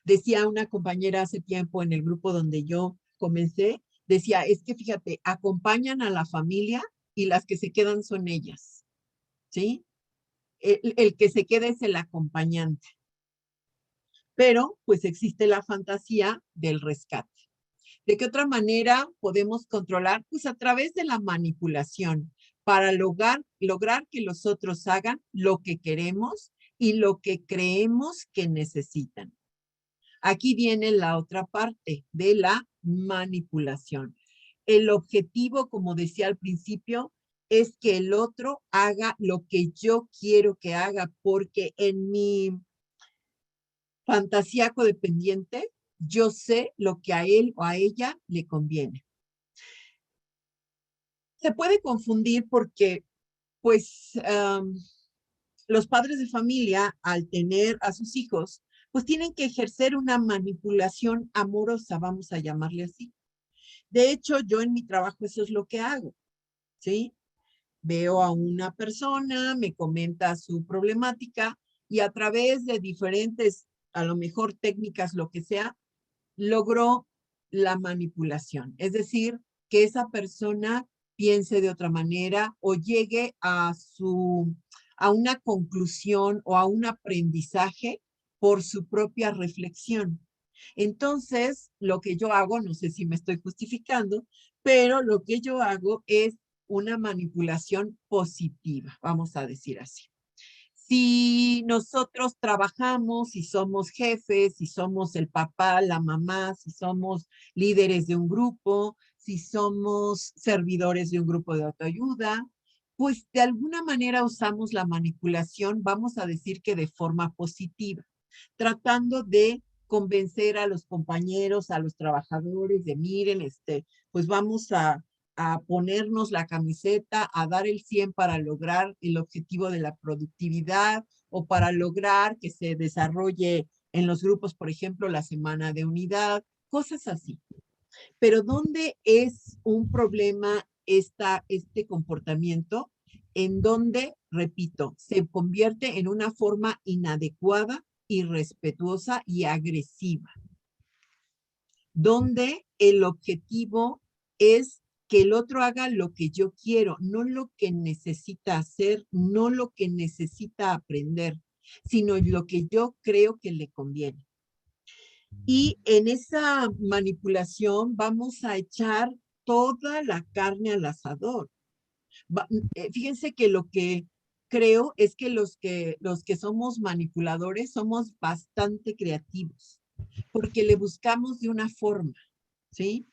Decía una compañera hace tiempo en el grupo donde yo comencé, decía, es que fíjate, acompañan a la familia y las que se quedan son ellas, ¿sí? El que se queda es el acompañante, pero pues existe la fantasía del rescate. ¿De qué otra manera podemos controlar? Pues a través de la manipulación para lograr que los otros hagan lo que queremos y lo que creemos que necesitan. Aquí viene la otra parte de la manipulación. El objetivo, como decía al principio, es que el otro haga lo que yo quiero que haga, porque en mi fantasía codependiente, yo sé lo que a él o a ella le conviene. Se puede confundir porque, pues, los padres de familia, al tener a sus hijos, pues tienen que ejercer una manipulación amorosa, vamos a llamarle así. De hecho, yo en mi trabajo eso es lo que hago, ¿sí? Veo a una persona, me comenta su problemática y a través de diferentes, a lo mejor técnicas, lo que sea, logró la manipulación. Es decir, que esa persona piense de otra manera o llegue a una conclusión o a un aprendizaje por su propia reflexión. Entonces, lo que yo hago, no sé si me estoy justificando, pero lo que yo hago es una manipulación positiva, vamos a decir así. Si nosotros trabajamos, si somos jefes, si somos el papá, la mamá, si somos líderes de un grupo, si somos servidores de un grupo de autoayuda, pues de alguna manera usamos la manipulación, vamos a decir que de forma positiva, tratando de convencer a los compañeros, a los trabajadores de miren, pues vamos a ponernos la camiseta, a dar el 100 para lograr el objetivo de la productividad o para lograr que se desarrolle en los grupos, por ejemplo, la semana de unidad, cosas así. Pero ¿dónde es un problema este comportamiento? En donde, repito, se convierte en una forma inadecuada, irrespetuosa y agresiva, donde el objetivo es que el otro haga lo que yo quiero, no lo que necesita hacer, no lo que necesita aprender, sino lo que yo creo que le conviene. Y en esa manipulación vamos a echar toda la carne al asador. Fíjense que lo que creo es que los que somos manipuladores somos bastante creativos, porque le buscamos de una forma, ¿sí?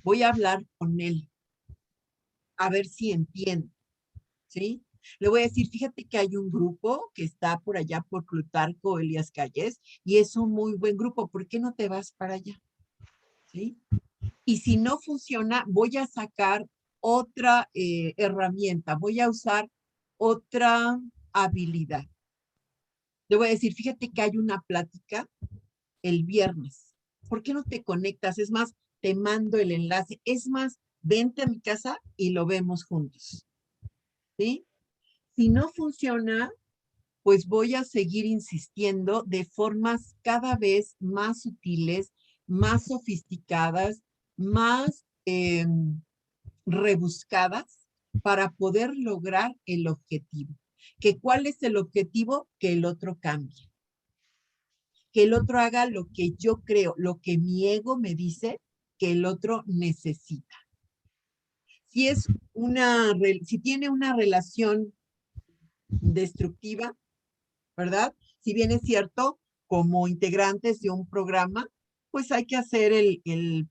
Voy a hablar con él, a ver si entiende, ¿sí? Le voy a decir, fíjate que hay un grupo que está por allá por Plutarco Elías Calles y es un muy buen grupo, ¿por qué no te vas para allá? ¿Sí? Y si no funciona, voy a sacar otra herramienta, voy a usar otra habilidad. Le voy a decir, fíjate que hay una plática el viernes. ¿Por qué no te conectas? Es más, te mando el enlace. Es más, vente a mi casa y lo vemos juntos. ¿Sí? Si no funciona, pues voy a seguir insistiendo de formas cada vez más sutiles, más sofisticadas, más rebuscadas para poder lograr el objetivo. ¿Cuál es el objetivo? Que el otro cambie. Que el otro haga lo que yo creo, lo que mi ego me dice que el otro necesita. Si tiene una relación destructiva, ¿verdad? Si bien es cierto, como integrantes de un programa, pues hay que hacer el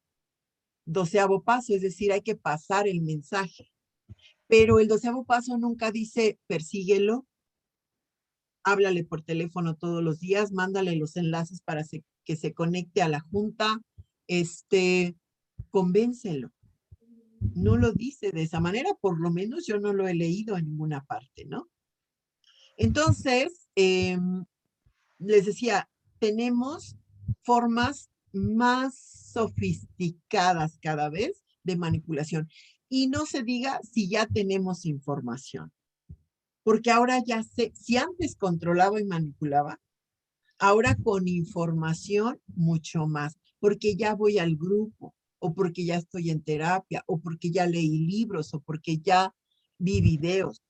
12º paso, es decir, hay que pasar el mensaje. Pero el 12º paso nunca dice persíguelo, háblale por teléfono todos los días, mándale los enlaces para que se conecte a la junta, convéncelo. No lo dice de esa manera, por lo menos yo no lo he leído en ninguna parte, ¿no? Entonces, les decía, tenemos formas más sofisticadas cada vez de manipulación. Y no se diga si ya tenemos información, porque ahora ya sé, si antes controlaba y manipulaba, ahora con información mucho más, porque ya voy al grupo, o porque ya estoy en terapia, o porque ya leí libros, o porque ya vi videos.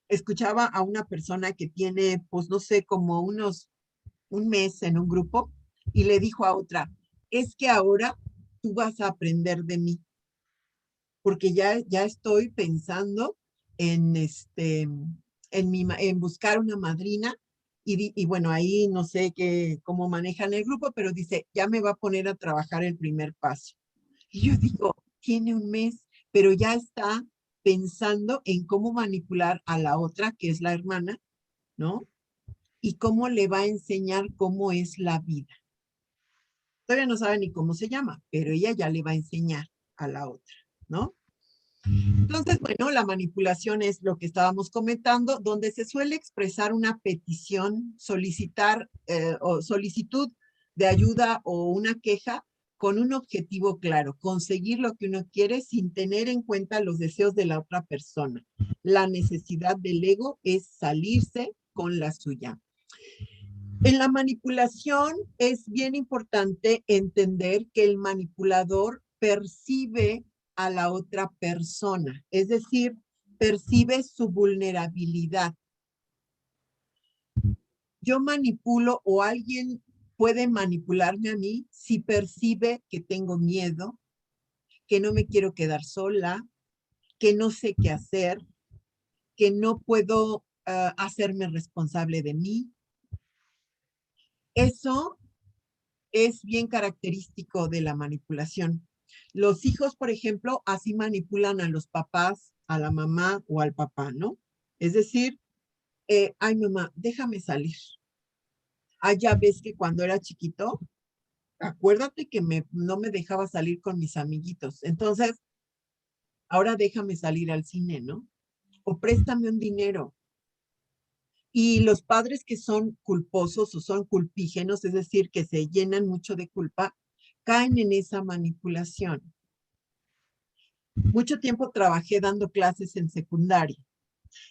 Escuchaba a una persona que tiene, pues no sé, como un mes en un grupo, y le dijo a otra, es que ahora tú vas a aprender de mí, porque ya estoy pensando en, en buscar una madrina, y bueno, ahí no sé cómo manejan el grupo, pero dice, ya me va a poner a trabajar el primer paso. Y yo digo, tiene un mes, pero ya está pensando en cómo manipular a la otra, que es la hermana, ¿no? Y cómo le va a enseñar cómo es la vida. Todavía no sabe ni cómo se llama, pero ella ya le va a enseñar a la otra, ¿no? Entonces, bueno, la manipulación es lo que estábamos comentando, donde se suele expresar una petición, solicitar o solicitud de ayuda o una queja con un objetivo claro, conseguir lo que uno quiere sin tener en cuenta los deseos de la otra persona. La necesidad del ego es salirse con la suya. En la manipulación es bien importante entender que el manipulador percibe a la otra persona, es decir, percibe su vulnerabilidad. Yo manipulo o alguien puede manipularme a mí si percibe que tengo miedo, que no me quiero quedar sola, que no sé qué hacer, que no puedo hacerme responsable de mí. Eso es bien característico de la manipulación. Los hijos, por ejemplo, así manipulan a los papás, a la mamá o al papá, ¿no? Es decir, ay mamá, déjame salir. Ah, ya ves que cuando era chiquito, acuérdate que no me dejaba salir con mis amiguitos. Entonces, ahora déjame salir al cine, ¿no? O préstame un dinero. Y los padres que son culposos o son culpígenos, es decir, que se llenan mucho de culpa, caen en esa manipulación. Mucho tiempo trabajé dando clases en secundaria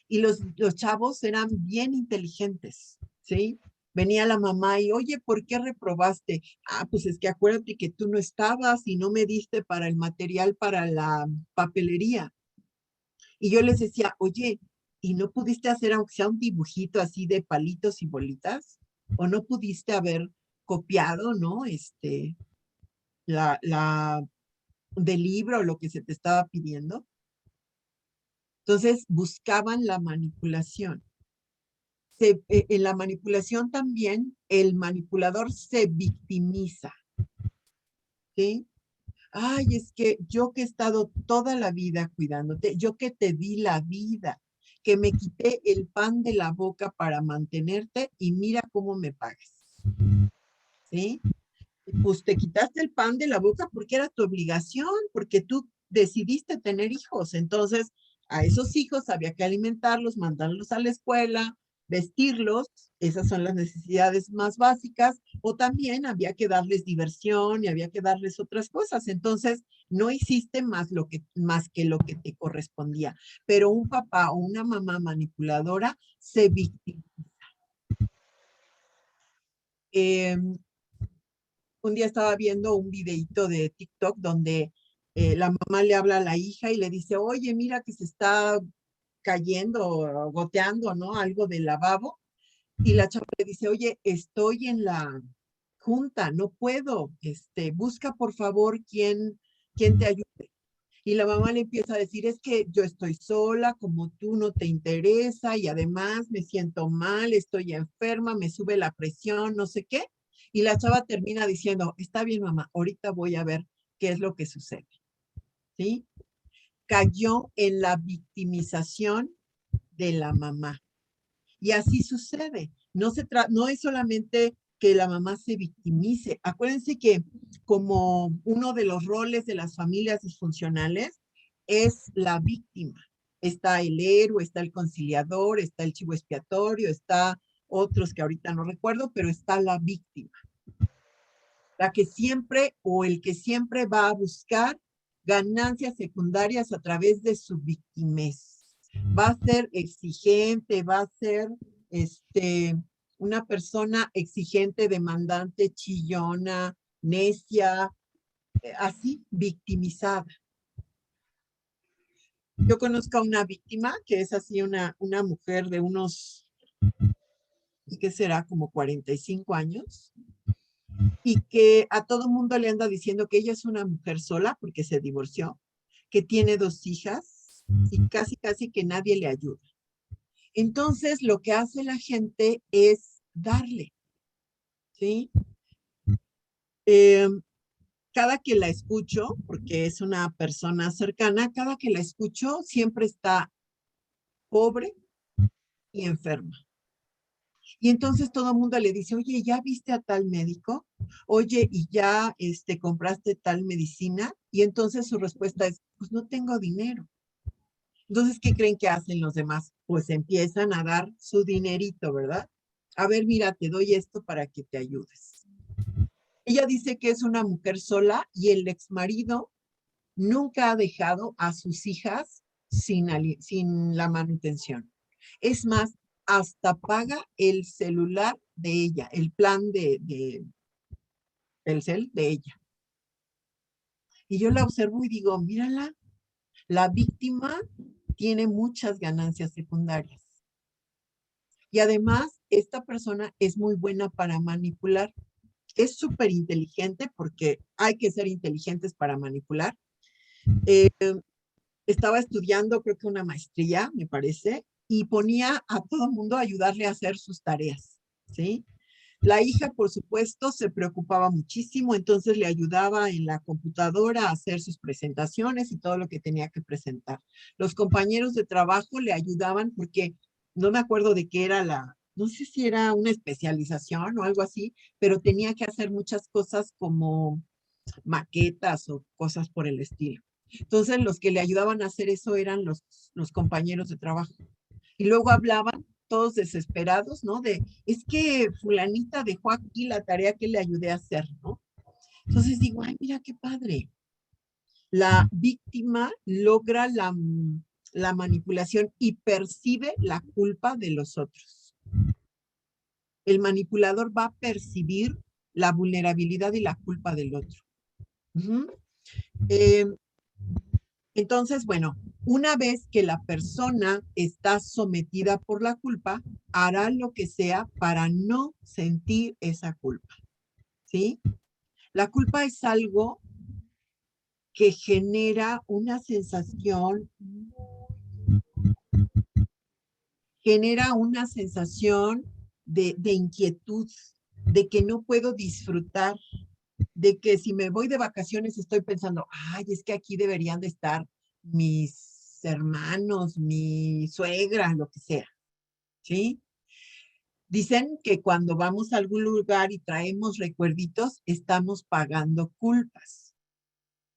y los chavos eran bien inteligentes, ¿sí? Venía la mamá y, oye, ¿por qué reprobaste? Ah, pues es que acuérdate que tú no estabas y no me diste para el material para la papelería. Y yo les decía, oye, ¿y no pudiste hacer aunque sea un dibujito así de palitos y bolitas? ¿O no pudiste haber copiado, ¿no? La del libro, lo que se te estaba pidiendo. Entonces buscaban la manipulación. En la manipulación también el manipulador se victimiza, ¿sí? Ay, es que yo que he estado toda la vida cuidándote, yo que te di la vida, que me quité el pan de la boca para mantenerte y mira cómo me pagas, ¿sí? Pues te quitaste el pan de la boca porque era tu obligación, porque tú decidiste tener hijos. Entonces, a esos hijos había que alimentarlos, mandarlos a la escuela, vestirlos, esas son las necesidades más básicas, o también había que darles diversión y había que darles otras cosas. Entonces, no hiciste más que lo que te correspondía. Pero un papá o una mamá manipuladora se victimiza. Eh, un día estaba viendo un videito de TikTok donde la mamá le habla a la hija y le dice, oye, mira que se está cayendo, goteando, ¿no? Algo del lavabo. Y la chava le dice, oye, estoy en la junta, no puedo, busca por favor quién te ayude. Y la mamá le empieza a decir, es que yo estoy sola, como tú no te interesa, y además me siento mal, estoy enferma, me sube la presión, no sé qué. Y la chava termina diciendo, está bien, mamá, ahorita voy a ver qué es lo que sucede. ¿Sí? cayó en la victimización de la mamá. Y así sucede. No es solamente que la mamá se victimice. Acuérdense que como uno de los roles de las familias disfuncionales es la víctima. Está el héroe, está el conciliador, está el chivo expiatorio, está otros que ahorita no recuerdo, pero está la víctima. La que siempre o el que siempre va a buscar ganancias secundarias a través de su victimez. Va a ser exigente, va a ser una persona exigente, demandante, chillona, necia, así, victimizada. Yo conozco a una víctima que es así una mujer de unos, ¿qué será? Como 45 años, y que a todo mundo le anda diciendo que ella es una mujer sola porque se divorció, que tiene 2 hijas y casi que nadie le ayuda. Entonces, lo que hace la gente es darle, ¿sí? Cada que la escucho, porque es una persona cercana, cada que la escucho siempre está pobre y enferma. Y entonces todo el mundo le dice, oye, ¿ya viste a tal médico? Oye, ¿y ya compraste tal medicina? Y entonces su respuesta es, pues no tengo dinero. Entonces, ¿qué creen que hacen los demás? Pues empiezan a dar su dinerito, ¿verdad? A ver, mira, te doy esto para que te ayudes. Ella dice que es una mujer sola y el exmarido nunca ha dejado a sus hijas sin la manutención. Es más, hasta paga el celular de ella, el plan del cel de ella. Y yo la observo y digo, mírala, la víctima tiene muchas ganancias secundarias. Y además, esta persona es muy buena para manipular. Es súper inteligente porque hay que ser inteligentes para manipular. Estaba estudiando, creo que una maestría, me parece, y ponía a todo el mundo a ayudarle a hacer sus tareas, ¿sí? La hija, por supuesto, se preocupaba muchísimo, entonces le ayudaba en la computadora a hacer sus presentaciones y todo lo que tenía que presentar. Los compañeros de trabajo le ayudaban porque no me acuerdo de qué era no sé si era una especialización o algo así, pero tenía que hacer muchas cosas como maquetas o cosas por el estilo. Entonces, los que le ayudaban a hacer eso eran los compañeros de trabajo. Y luego hablaban todos desesperados, ¿no? Es que fulanita dejó aquí la tarea que le ayudé a hacer, ¿no? Entonces digo, ay, mira qué padre. La víctima logra la manipulación y percibe la culpa de los otros. El manipulador va a percibir la vulnerabilidad y la culpa del otro. Entonces, bueno, una vez que la persona está sometida por la culpa, hará lo que sea para no sentir esa culpa, ¿sí? La culpa es algo que genera una sensación, de inquietud, de que no puedo disfrutar, de que si me voy de vacaciones estoy pensando, ay, es que aquí deberían de estar mis hermanos, mi suegra, lo que sea, ¿sí? Dicen que cuando vamos a algún lugar y traemos recuerditos, estamos pagando culpas.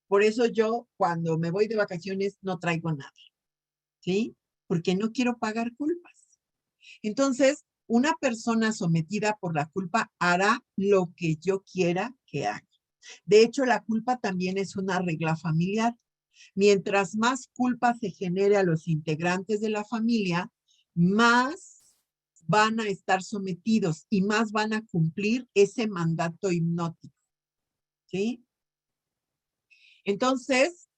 Por eso yo, cuando me voy de vacaciones, no traigo nada, ¿sí? Porque no quiero pagar culpas. Entonces, una persona sometida por la culpa hará lo que yo quiera que haga. De hecho, la culpa también es una regla familiar. Mientras más culpa se genere a los integrantes de la familia, más van a estar sometidos y más van a cumplir ese mandato hipnótico, ¿sí? Entonces,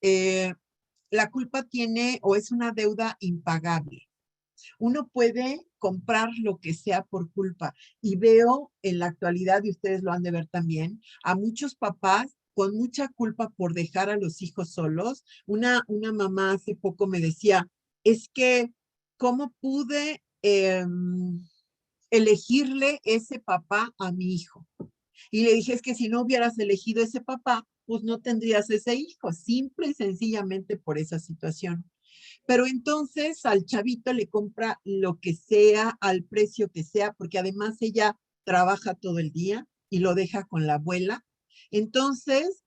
la culpa tiene o es una deuda impagable. Uno puede comprar lo que sea por culpa. Y veo en la actualidad, y ustedes lo han de ver también, a muchos papás con mucha culpa por dejar a los hijos solos. Una mamá hace poco me decía, es que, ¿cómo pude elegirle ese papá a mi hijo? Y le dije, es que si no hubieras elegido ese papá, pues no tendrías ese hijo, simple y sencillamente por esa situación. Pero entonces al chavito le compra lo que sea, al precio que sea, porque además ella trabaja todo el día y lo deja con la abuela. Entonces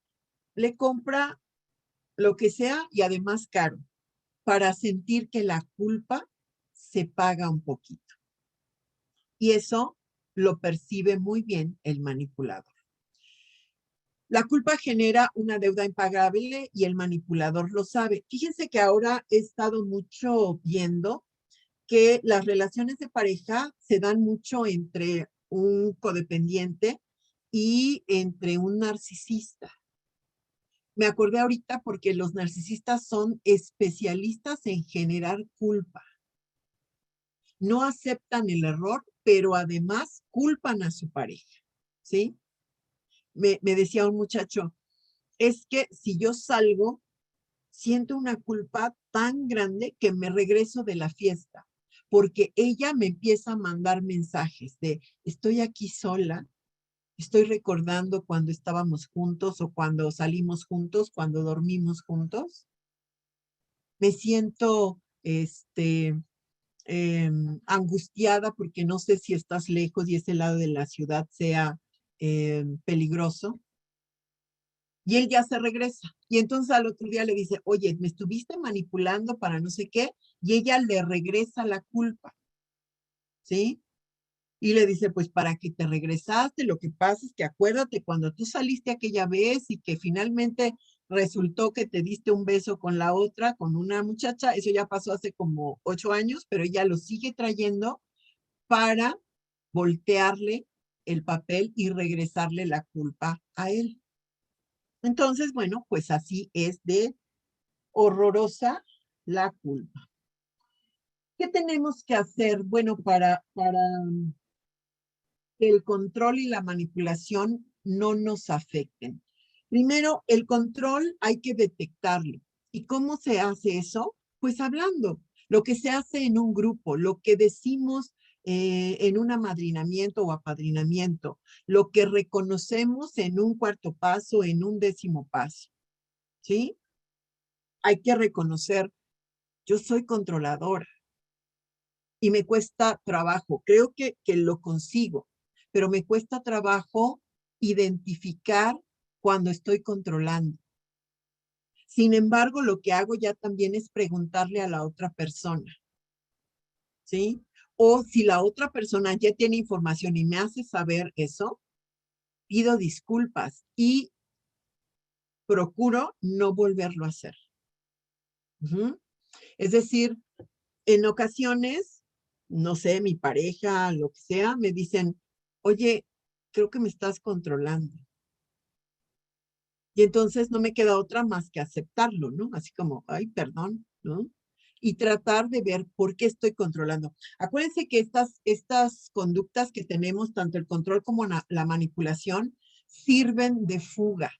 le compra lo que sea y además caro, para sentir que la culpa se paga un poquito. Y eso lo percibe muy bien el manipulador. La culpa genera una deuda impagable y el manipulador lo sabe. Fíjense que ahora he estado mucho viendo que las relaciones de pareja se dan mucho entre un codependiente y entre un narcisista. Me acordé ahorita porque los narcisistas son especialistas en generar culpa. No aceptan el error, pero además culpan a su pareja, ¿sí? Me decía un muchacho, es que si yo salgo, siento una culpa tan grande que me regreso de la fiesta, porque ella me empieza a mandar mensajes de, estoy aquí sola, estoy recordando cuando estábamos juntos o cuando salimos juntos, cuando dormimos juntos. Me siento, angustiada porque no sé si estás lejos y ese lado de la ciudad sea peligroso. Y él ya se regresa. Y entonces al otro día le dice, oye, me estuviste manipulando para no sé qué, y ella le regresa la culpa, ¿sí? Y le dice, pues para que te regresaste, lo que pasa es que acuérdate cuando tú saliste aquella vez y que finalmente resultó que te diste un beso con la otra, con una muchacha, eso ya pasó hace como 8 años, pero ella lo sigue trayendo para voltearle el papel y regresarle la culpa a él. Entonces, bueno, pues así es de horrorosa la culpa. ¿Qué tenemos que hacer? Bueno, para que el control y la manipulación no nos afecten. Primero, el control hay que detectarlo. ¿Y cómo se hace eso? Pues hablando. Lo que se hace en un grupo, lo que decimos en un amadrinamiento o apadrinamiento, lo que reconocemos en un cuarto paso, en un 10º paso, ¿sí? Hay que reconocer, yo soy controladora y me cuesta trabajo. Creo que lo consigo, pero me cuesta trabajo identificar cuando estoy controlando. Sin embargo, lo que hago ya también es preguntarle a la otra persona, ¿sí? O si la otra persona ya tiene información y me hace saber eso, pido disculpas y procuro no volverlo a hacer. Es decir, en ocasiones, no sé, mi pareja, lo que sea, me dicen, oye, creo que me estás controlando. Y entonces no me queda otra más que aceptarlo, ¿no? Así como, ay, perdón, ¿no? Y tratar de ver por qué estoy controlando. Acuérdense que estas conductas que tenemos, tanto el control como la manipulación, sirven de fuga.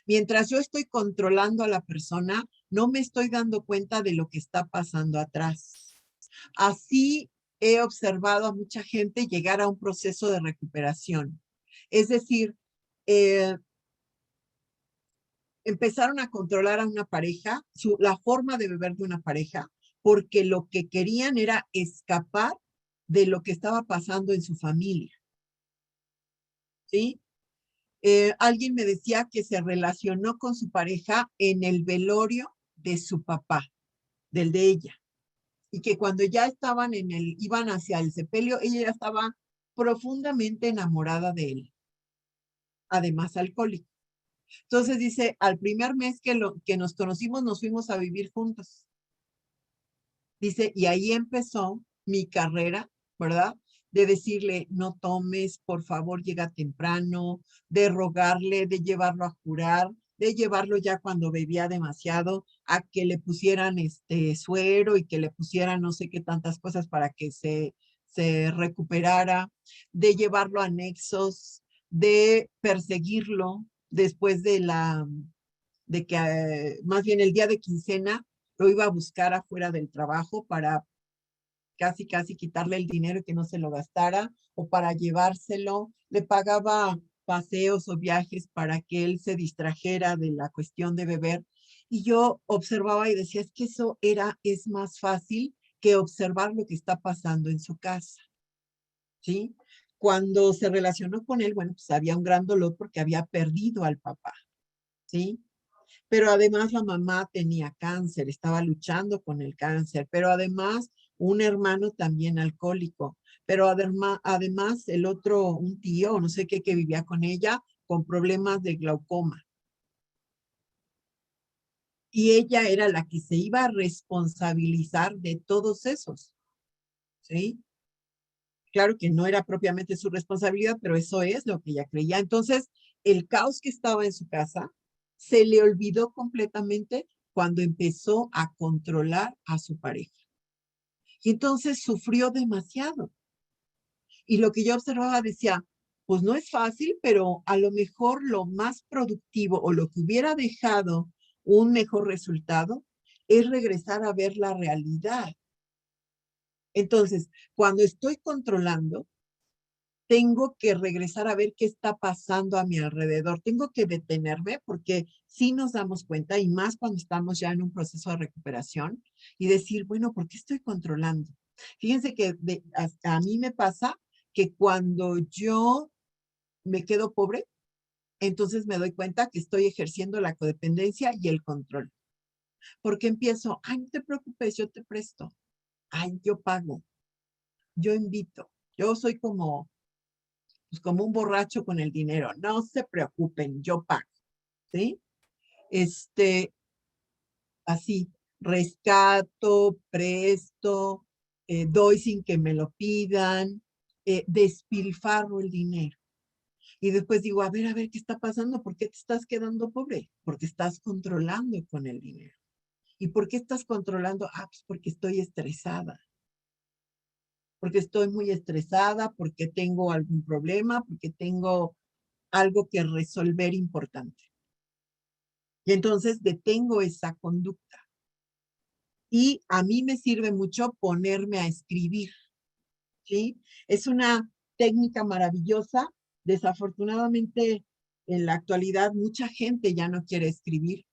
Mientras yo estoy controlando a la persona, no me estoy dando cuenta de lo que está pasando atrás. Así he observado a mucha gente llegar a un proceso de recuperación. Es decir, eh, empezaron a controlar a una pareja, la forma de beber de una pareja, porque lo que querían era escapar de lo que estaba pasando en su familia, ¿sí? Alguien me decía que se relacionó con su pareja en el velorio de su papá, del de ella, y que cuando ya estaban iban hacia el sepelio, ella ya estaba profundamente enamorada de él, además alcohólico. Entonces dice, al primer mes que nos conocimos, nos fuimos a vivir juntos. Dice, y ahí empezó mi carrera, ¿verdad? De decirle, no tomes, por favor, llega temprano, de rogarle, de llevarlo a jurar, de llevarlo ya cuando bebía demasiado, a que le pusieran suero y que le pusieran no sé qué tantas cosas para que se recuperara, de llevarlo a anexos, de perseguirlo después de que más bien el día de quincena lo iba a buscar afuera del trabajo para casi quitarle el dinero y que no se lo gastara o para llevárselo. Le pagaba paseos o viajes para que él se distrajera de la cuestión de beber. Y yo observaba y decía, es que es más fácil que observar lo que está pasando en su casa, ¿sí? Cuando se relacionó con él, bueno, pues había un gran dolor porque había perdido al papá, ¿sí? Pero además la mamá tenía cáncer, estaba luchando con el cáncer, pero además un hermano también alcohólico, pero además el otro, un tío, no sé qué, que vivía con ella, con problemas de glaucoma. Y ella era la que se iba a responsabilizar de todos esos, ¿sí? Claro que no era propiamente su responsabilidad, pero eso es lo que ella creía. Entonces, el caos que estaba en su casa se le olvidó completamente cuando empezó a controlar a su pareja. Y entonces sufrió demasiado. Y lo que yo observaba decía, pues no es fácil, pero a lo mejor lo más productivo o lo que hubiera dejado un mejor resultado es regresar a ver la realidad. Entonces, cuando estoy controlando, tengo que regresar a ver qué está pasando a mi alrededor. Tengo que detenerme porque sí nos damos cuenta, y más cuando estamos ya en un proceso de recuperación, y decir, bueno, ¿por qué estoy controlando? Fíjense que a mí me pasa que cuando yo me quedo pobre, entonces me doy cuenta que estoy ejerciendo la codependencia y el control. Porque empiezo, ay, no te preocupes, yo te presto. Ay, yo pago, yo invito. Yo soy como pues como un borracho con el dinero. No se preocupen, yo pago, ¿sí? Este, así, rescato, presto, doy sin que me lo pidan, despilfarro el dinero. Y después digo, a ver, ¿qué está pasando? ¿Por qué te estás quedando pobre? Porque estás controlando con el dinero. ¿Y por qué estás controlando? Ah, pues porque estoy estresada. Porque estoy muy estresada, porque tengo algún problema, porque tengo algo que resolver importante. Y entonces detengo esa conducta. Y a mí me sirve mucho ponerme a escribir, ¿sí? Es una técnica maravillosa. Desafortunadamente, en la actualidad, mucha gente ya no quiere escribir,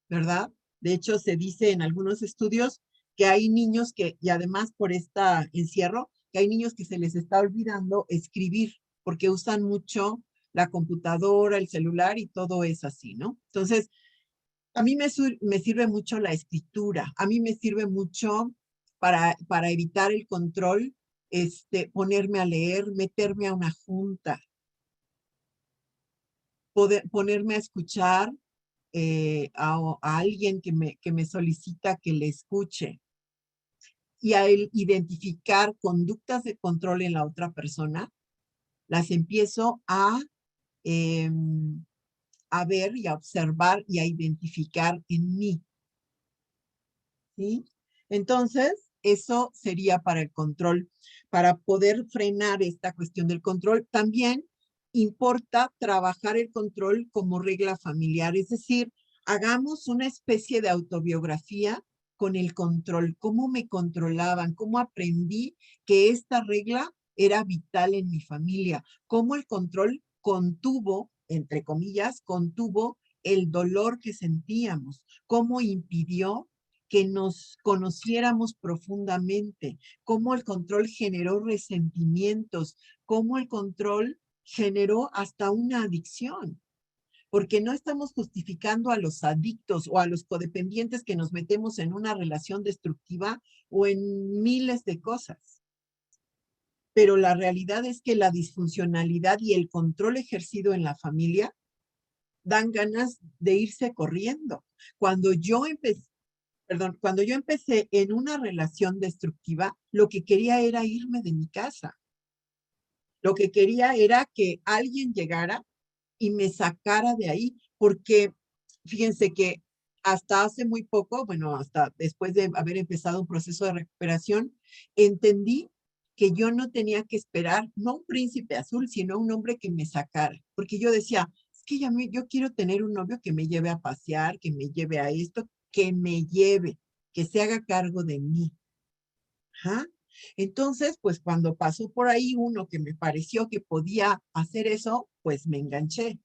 ¿verdad? De hecho, se dice en algunos estudios que hay niños y además por este encierro, que hay niños que se les está olvidando escribir porque usan mucho la computadora, el celular y todo es así, ¿no? Entonces, a mí me sirve mucho la escritura, a mí me sirve mucho para evitar el control, ponerme a leer, meterme a una junta, ponerme a escuchar a alguien que me solicita que le escuche y a identificar conductas de control en la otra persona, las empiezo eh, a ver y a observar y a identificar en mí. ¿Sí? Entonces, eso sería para el control. Para poder frenar esta cuestión del control, también importa trabajar el control como regla familiar, es decir, hagamos una especie de autobiografía con el control, cómo me controlaban, cómo aprendí que esta regla era vital en mi familia, cómo el control contuvo, entre comillas, contuvo el dolor que sentíamos, cómo impidió que nos conociéramos profundamente, cómo el control generó resentimientos, cómo el control generó hasta una adicción, porque no estamos justificando a los adictos o a los codependientes que nos metemos en una relación destructiva o en miles de cosas. Pero la realidad es que la disfuncionalidad y el control ejercido en la familia dan ganas de irse corriendo. Cuando yo empecé cuando yo empecé en una relación destructiva, lo que quería era irme de mi casa. Lo que quería era que alguien llegara y me sacara de ahí, porque fíjense que hasta hace muy poco, bueno, hasta después de haber empezado un proceso de recuperación, entendí que yo no tenía que esperar, no un príncipe azul, sino un hombre que me sacara, porque yo decía, es que yo quiero tener un novio que me lleve a pasear, que me lleve a esto, que me lleve, que se haga cargo de mí. Ajá. Entonces, pues cuando pasó por ahí uno que me pareció que podía hacer eso, pues me enganché.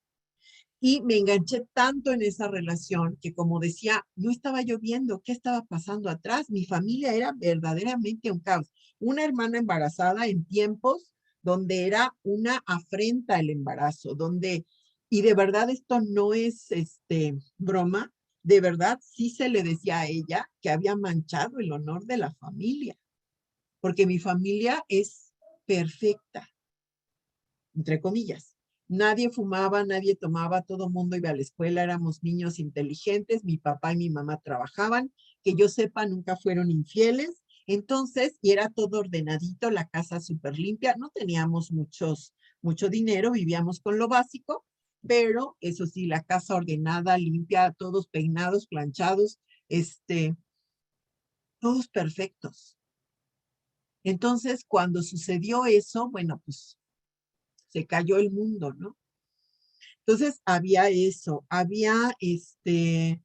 Y me enganché tanto en esa relación que, como decía, no estaba yo viendo qué estaba pasando atrás. Mi familia era verdaderamente un caos. Una hermana embarazada en tiempos donde era una afrenta el embarazo, donde, y de verdad esto no es broma, de verdad sí se le decía a ella que había manchado el honor de la familia, porque mi familia es perfecta, entre comillas. Nadie fumaba, nadie tomaba, todo el mundo iba a la escuela, éramos niños inteligentes, mi papá y mi mamá trabajaban, que yo sepa, nunca fueron infieles, entonces, y era todo ordenadito, la casa súper limpia, no teníamos mucho dinero, vivíamos con lo básico, pero eso sí, la casa ordenada, limpia, todos peinados, planchados, todos perfectos. Entonces, cuando sucedió eso, bueno, pues se cayó el mundo, ¿no? Entonces había eso, había ¿qué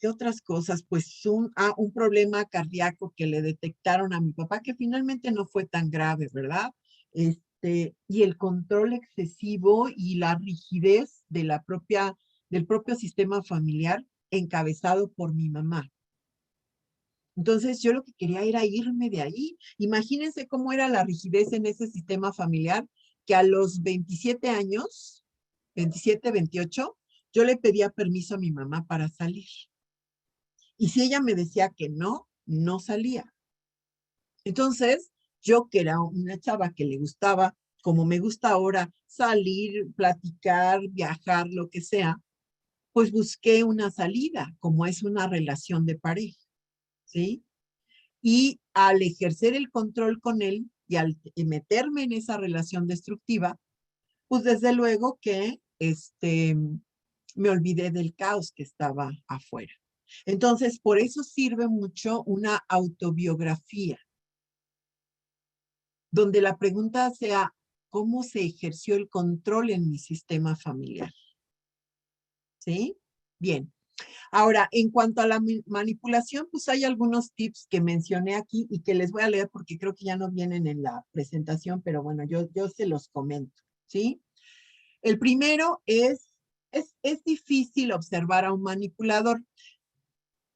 otras cosas? Pues un problema cardíaco que le detectaron a mi papá, que finalmente no fue tan grave, ¿verdad? Y el control excesivo y la rigidez de del propio sistema familiar encabezado por mi mamá. Entonces yo lo que quería era irme de ahí. Imagínense cómo era la rigidez en ese sistema familiar, que a los 27 años, 27, 28, yo le pedía permiso a mi mamá para salir. Y si ella me decía que no, no salía. Entonces, yo que era una chava que le gustaba, como me gusta ahora, salir, platicar, viajar, lo que sea, pues busqué una salida, como es una relación de pareja, ¿sí? Y al ejercer el control con él y al meterme en esa relación destructiva, pues desde luego que me olvidé del caos que estaba afuera. Entonces, por eso sirve mucho una autobiografía, donde la pregunta sea, ¿cómo se ejerció el control en mi sistema familiar? ¿Sí? Bien. Ahora, en cuanto a la manipulación, pues hay algunos tips que mencioné aquí y que les voy a leer porque creo que ya no vienen en la presentación, pero bueno, yo se los comento, ¿sí? El primero es difícil observar a un manipulador.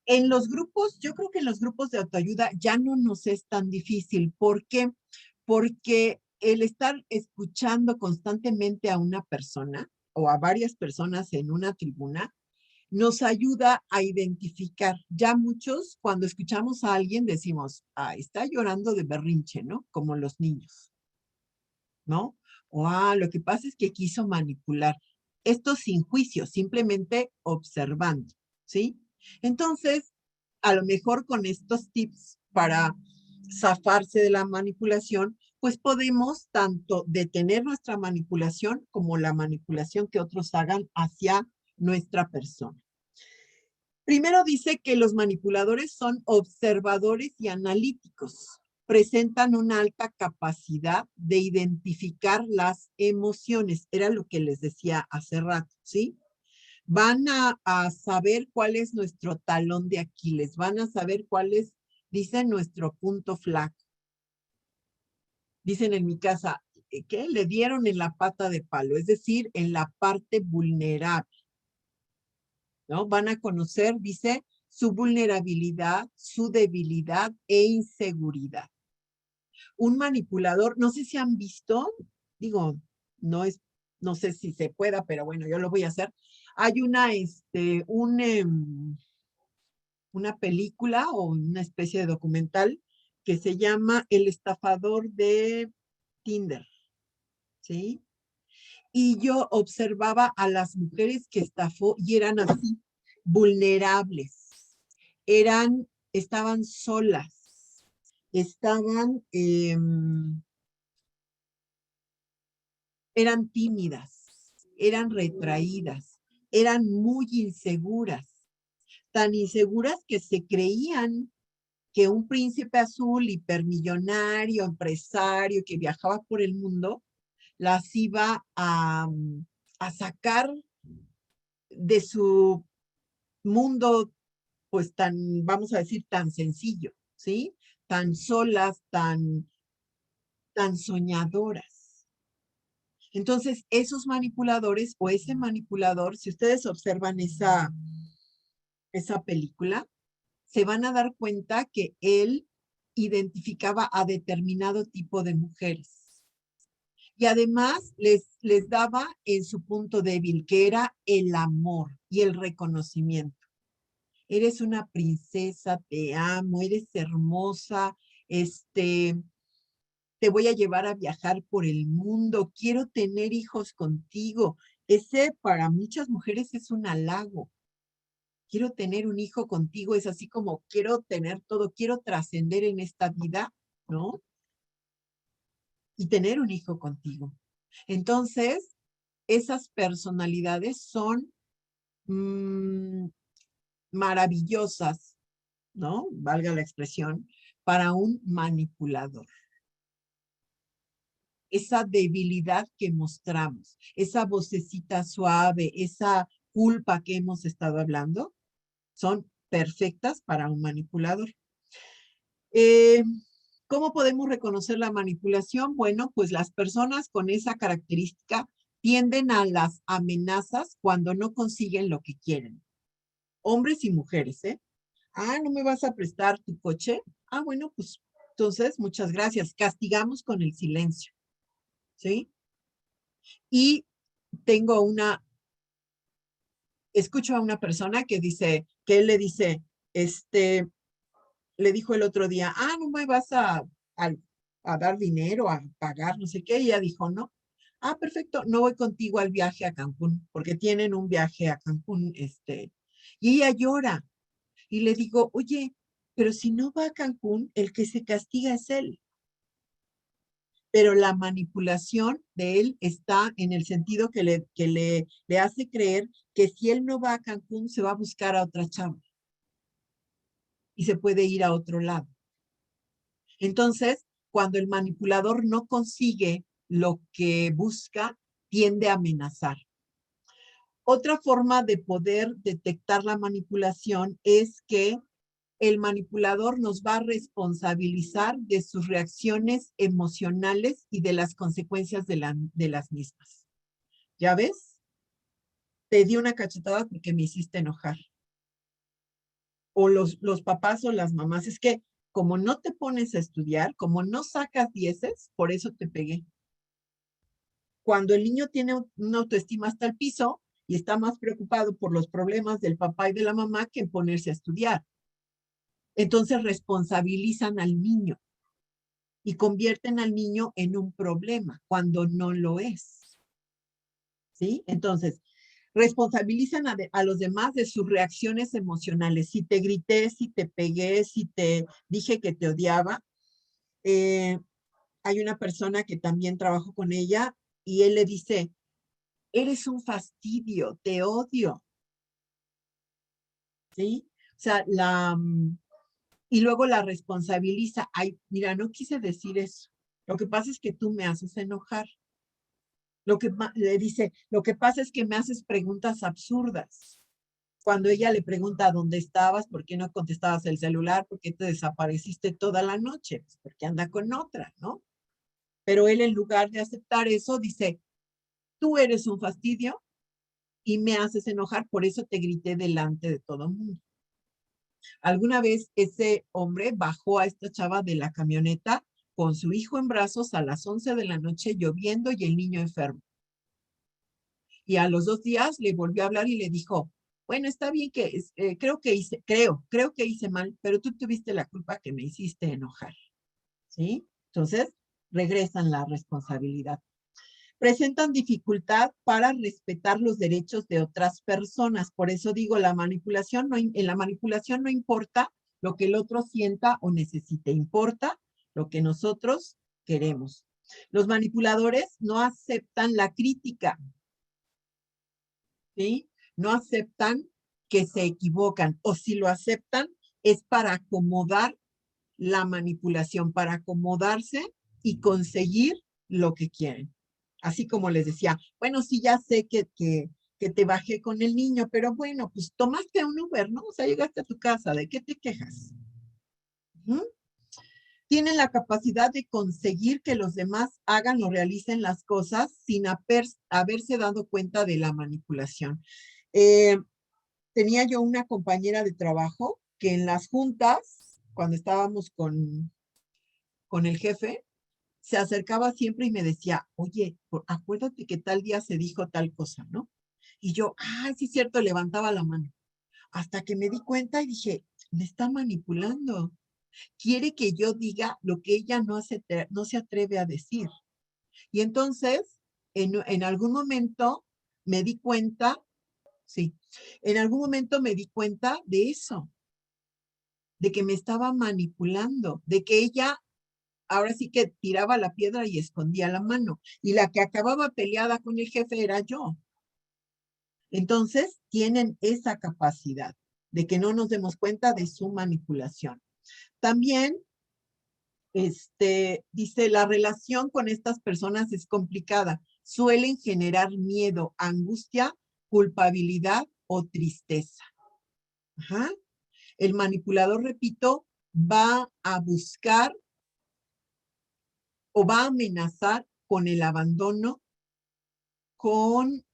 En los grupos, yo creo que en los grupos de autoayuda ya no nos es tan difícil. ¿Por qué? Porque el estar escuchando constantemente a una persona o a varias personas en una tribuna nos ayuda a identificar. Ya muchos, cuando escuchamos a alguien, decimos, ah, está llorando de berrinche, ¿no? Como los niños, ¿no? O, lo que pasa es que quiso manipular. Esto sin juicio, simplemente observando, ¿sí? Entonces, a lo mejor con estos tips para zafarse de la manipulación, pues podemos tanto detener nuestra manipulación como la manipulación que otros hagan hacia nuestra persona. Primero dice que los manipuladores son observadores y analíticos. Presentan una alta capacidad de identificar las emociones. Era lo que les decía hace rato, ¿sí? Van a saber cuál es nuestro talón de Aquiles, van a saber cuál es, dicen, nuestro punto flaco. Dicen en mi casa, ¿qué? Le dieron en la pata de palo, es decir, en la parte vulnerable, ¿no? Van a conocer, dice, su vulnerabilidad, su debilidad e inseguridad. Un manipulador, no sé si han visto, digo, no es, no sé si se pueda, pero bueno, yo lo voy a hacer. Hay una película o una especie de documental que se llama El estafador de Tinder, ¿sí? Y yo observaba a las mujeres que estafó y eran así, vulnerables, estaban solas, estaban, eran tímidas, eran retraídas, eran muy inseguras, tan inseguras que se creían que un príncipe azul, hipermillonario, empresario, que viajaba por el mundo, las iba a sacar de su mundo, pues tan, vamos a decir, tan sencillo, ¿sí? Tan solas, tan soñadoras. Entonces, esos manipuladores o ese manipulador, si ustedes observan esa película, se van a dar cuenta que él identificaba a determinado tipo de mujeres. Y además les daba en su punto débil, que era el amor y el reconocimiento. Eres una princesa, te amo, eres hermosa, te voy a llevar a viajar por el mundo, quiero tener hijos contigo. Ese para muchas mujeres es un halago. Quiero tener un hijo contigo, es así como quiero tener todo, quiero trascender en esta vida, ¿no? Y tener un hijo contigo. Entonces, esas personalidades son maravillosas, ¿no? Valga la expresión, para un manipulador. Esa debilidad que mostramos, esa vocecita suave, esa culpa que hemos estado hablando, son perfectas para un manipulador. ¿Cómo podemos reconocer la manipulación? Bueno, pues las personas con esa característica tienden a las amenazas cuando no consiguen lo que quieren. Hombres y mujeres, ¿eh? Ah, ¿no me vas a prestar tu coche? Ah, bueno, pues entonces, muchas gracias. Castigamos con el silencio, ¿sí? Y tengo escucho a una persona que dice, que él le dice, le dijo el otro día, ah, no me vas a dar dinero, a pagar, no sé qué, y ella dijo, no. Ah, perfecto, no voy contigo al viaje a Cancún, porque tienen un viaje a Cancún, y ella llora, y le digo, oye, pero si no va a Cancún, el que se castiga es él. Pero la manipulación de él está en el sentido que le hace creer que si él no va a Cancún, se va a buscar a otra chava y se puede ir a otro lado. Entonces, cuando el manipulador no consigue lo que busca, tiende a amenazar. Otra forma de poder detectar la manipulación es que el manipulador nos va a responsabilizar de sus reacciones emocionales y de las consecuencias de las mismas. ¿Ya ves? Te di una cachetada porque me hiciste enojar. O los papás o las mamás, es que como no te pones a estudiar, como no sacas dieces, por eso te pegué. Cuando el niño tiene una autoestima hasta el piso y está más preocupado por los problemas del papá y de la mamá que en ponerse a estudiar. Entonces responsabilizan al niño y convierten al niño en un problema cuando no lo es. ¿Sí? Entonces, responsabilizan a los demás de sus reacciones emocionales. Si te grité, si te pegué, si te dije que te odiaba. Hay una persona que también trabajo con ella y él le dice, eres un fastidio, te odio. ¿Sí? O sea, y luego la responsabiliza. Ay, mira, no quise decir eso. Lo que pasa es que tú me haces enojar. Le dice, lo que pasa es que me haces preguntas absurdas. Cuando ella le pregunta dónde estabas, por qué no contestabas el celular, por qué te desapareciste toda la noche, pues porque anda con otra, ¿no? Pero él en lugar de aceptar eso, dice, tú eres un fastidio y me haces enojar, por eso te grité delante de todo el mundo. Alguna vez ese hombre bajó a esta chava de la camioneta con su hijo en brazos a las 11 de la noche lloviendo y el niño enfermo. Y a los 2 días le volvió a hablar y le dijo, bueno, está bien que creo que hice mal, pero tú tuviste la culpa que me hiciste enojar. ¿Sí? Entonces, regresan la responsabilidad. Presentan dificultad para respetar los derechos de otras personas. Por eso digo, en la manipulación no importa lo que el otro sienta o necesite, importa lo que nosotros queremos. Los manipuladores no aceptan la crítica, ¿sí? No aceptan que se equivocan, o si lo aceptan es para acomodar la manipulación, para acomodarse y conseguir lo que quieren. Así como les decía, bueno, sí, ya sé que te bajé con el niño, pero bueno, pues tomaste un Uber, ¿no? O sea, llegaste a tu casa, ¿de qué te quejas? tienen la capacidad de conseguir que los demás hagan o realicen las cosas sin haberse dado cuenta de la manipulación. Tenía yo una compañera de trabajo que en las juntas, cuando estábamos con el jefe, se acercaba siempre y me decía, oye, acuérdate que tal día se dijo tal cosa, ¿no? Y yo, sí es cierto, levantaba la mano. Hasta que me di cuenta y dije, me está manipulando. Quiere que yo diga lo que ella no se atreve a decir. Y entonces, en algún momento me di cuenta, sí, en algún momento me di cuenta de eso, de que me estaba manipulando, de que ella ahora sí que tiraba la piedra y escondía la mano. Y la que acababa peleada con el jefe era yo. Entonces, tienen esa capacidad de que no nos demos cuenta de su manipulación. También, dice, la relación con estas personas es complicada. Suelen generar miedo, angustia, culpabilidad o tristeza. Ajá. El manipulador, repito, va a buscar o va a amenazar con el abandono, con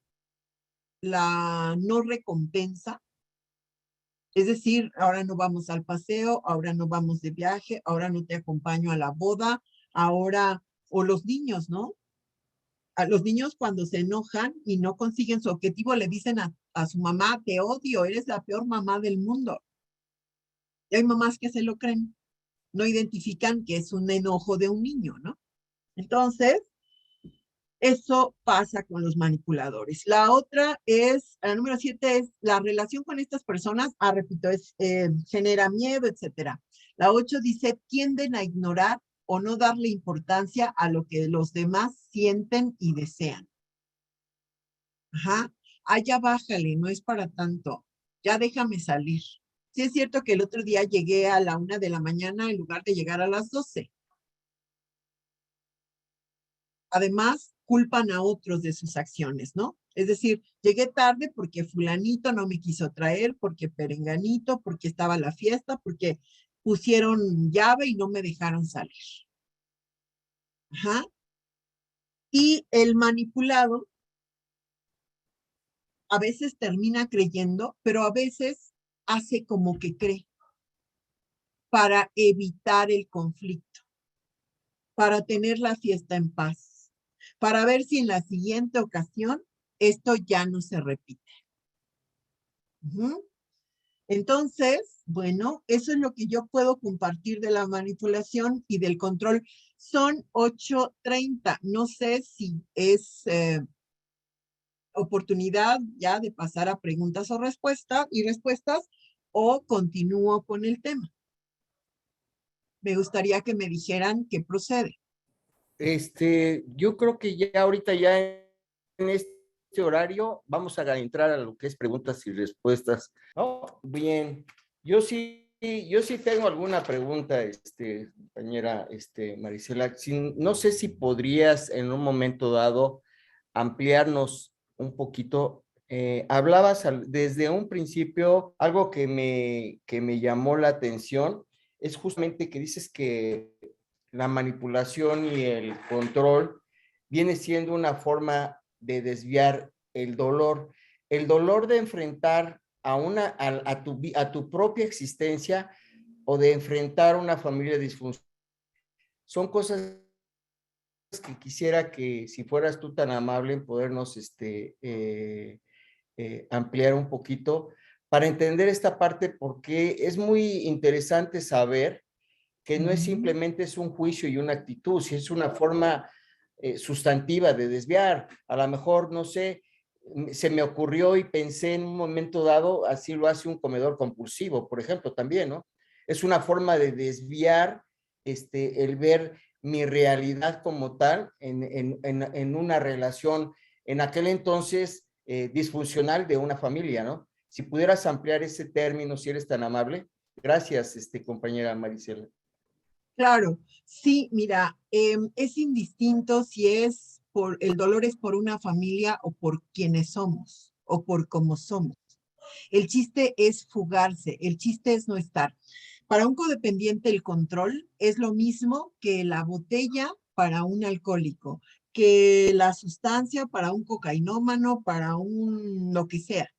la no recompensa. Es decir, ahora no vamos al paseo, ahora no vamos de viaje, ahora no te acompaño a la boda, ahora, o los niños, ¿no? A los niños cuando se enojan y no consiguen su objetivo, le dicen a su mamá, te odio, eres la peor mamá del mundo. Y hay mamás que se lo creen, no identifican que es un enojo de un niño, ¿no? Entonces, eso pasa con los manipuladores. La otra es, la número 7 es la relación con estas personas, repito, genera miedo, etcétera. La 8 dice, tienden a ignorar o no darle importancia a lo que los demás sienten y desean. Ajá, ya bájale, no es para tanto, ya déjame salir. Sí es cierto que el otro día llegué a la 1 de la mañana en lugar de llegar a las 12. Además, culpan a otros de sus acciones, ¿no? Es decir, llegué tarde porque fulanito no me quiso traer, porque perenganito, porque estaba la fiesta, porque pusieron llave y no me dejaron salir. Ajá. Y el manipulado a veces termina creyendo, pero a veces hace como que cree para evitar el conflicto, para tener la fiesta en paz, para ver si en la siguiente ocasión esto ya no se repite. Entonces, bueno, eso es lo que yo puedo compartir de la manipulación y del control. Son 8:30. No sé si es oportunidad ya de pasar a preguntas o respuestas o continúo con el tema. Me gustaría que me dijeran qué procede. Yo creo que ya ahorita ya en este horario vamos a entrar a lo que es preguntas y respuestas. Oh, bien, yo sí tengo alguna pregunta, compañera, Marisela. No sé si podrías en un momento dado ampliarnos un poquito. Hablabas desde un principio, algo que me llamó la atención, es justamente que dices que la manipulación y el control viene siendo una forma de desviar el dolor de enfrentar a tu propia existencia o de enfrentar una familia disfuncional. Son cosas que quisiera que si fueras tú tan amable en podernos ampliar un poquito para entender esta parte, porque es muy interesante saber que no es simplemente es un juicio y una actitud, si es una forma sustantiva de desviar. A lo mejor, no sé, se me ocurrió y pensé en un momento dado, así lo hace un comedor compulsivo, por ejemplo, también, ¿no? Es una forma de desviar el ver mi realidad como tal en una relación, en aquel entonces disfuncional de una familia, ¿no? Si pudieras ampliar ese término, si eres tan amable. Gracias, compañera Marisela. Claro, sí, mira, es indistinto si el dolor es por una familia o por quienes somos o por cómo somos. El chiste es fugarse, el chiste es no estar. Para un codependiente el control es lo mismo que la botella para un alcohólico, que la sustancia para un cocainómano, para un lo que sea.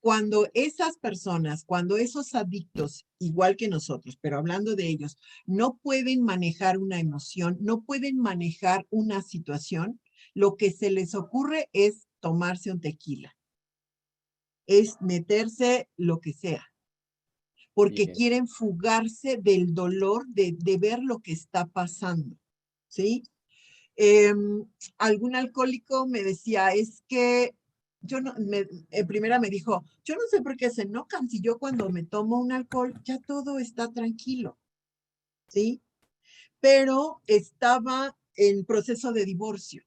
Cuando esas personas, cuando esos adictos, igual que nosotros, pero hablando de ellos, no pueden manejar una emoción, no pueden manejar una situación, lo que se les ocurre es tomarse un tequila, es meterse lo que sea, porque Bien. quieren fugarse del dolor de ver lo que está pasando, ¿sí? Eh, Algún alcohólico me decía, es que yo no, en primera me dijo, yo no sé por qué se enojan si yo cuando me tomo un alcohol ya todo está tranquilo, ¿sí? Pero estaba en proceso de divorcio.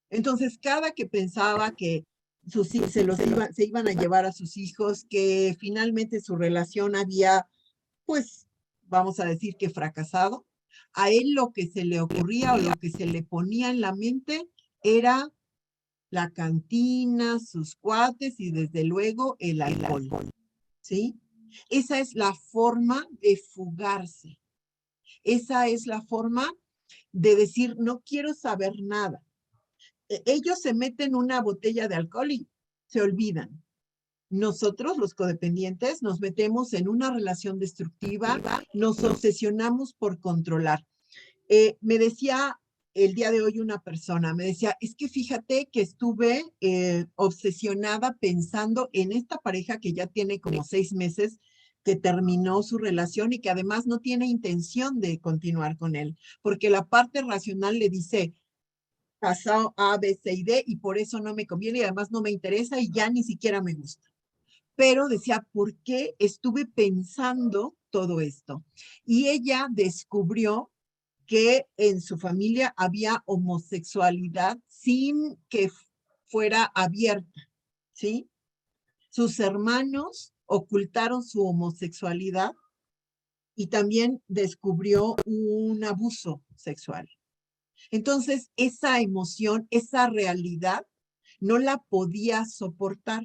Entonces, cada que pensaba que se iban a llevar a sus hijos, que finalmente su relación había, pues, vamos a decir que fracasado, a él lo que se le ocurría o lo que se le ponía en la mente era la cantina, sus cuates y desde luego el alcohol, ¿sí? Esa es la forma de fugarse. Esa es la forma de decir, no quiero saber nada. Ellos se meten una botella de alcohol y se olvidan. Nosotros, los codependientes, nos metemos en una relación destructiva, nos obsesionamos por controlar. Me decía el día de hoy una persona, me decía, es que fíjate que estuve obsesionada pensando en esta pareja que ya tiene como 6 meses que terminó su relación y que además no tiene intención de continuar con él, porque la parte racional le dice, pasó A, B, C y D y por eso no me conviene y además no me interesa y ya ni siquiera me gusta. Pero decía, ¿por qué estuve pensando todo esto? Y ella descubrió que en su familia había homosexualidad sin que fuera abierta, ¿sí? Sus hermanos ocultaron su homosexualidad y también descubrió un abuso sexual. Entonces, esa emoción, esa realidad, no la podía soportar.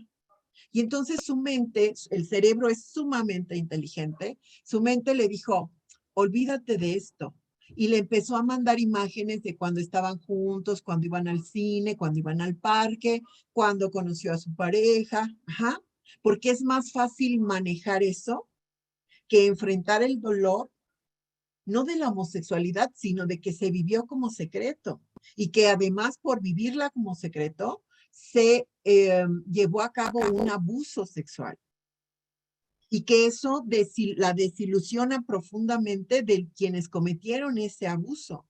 Y entonces su mente, el cerebro es sumamente inteligente, su mente le dijo, olvídate de esto. Y le empezó a mandar imágenes de cuando estaban juntos, cuando iban al cine, cuando iban al parque, cuando conoció a su pareja, ajá, porque es más fácil manejar eso que enfrentar el dolor, no de la homosexualidad, sino de que se vivió como secreto y que además por vivirla como secreto se llevó a cabo un abuso sexual y que eso la desilusiona profundamente de quienes cometieron ese abuso.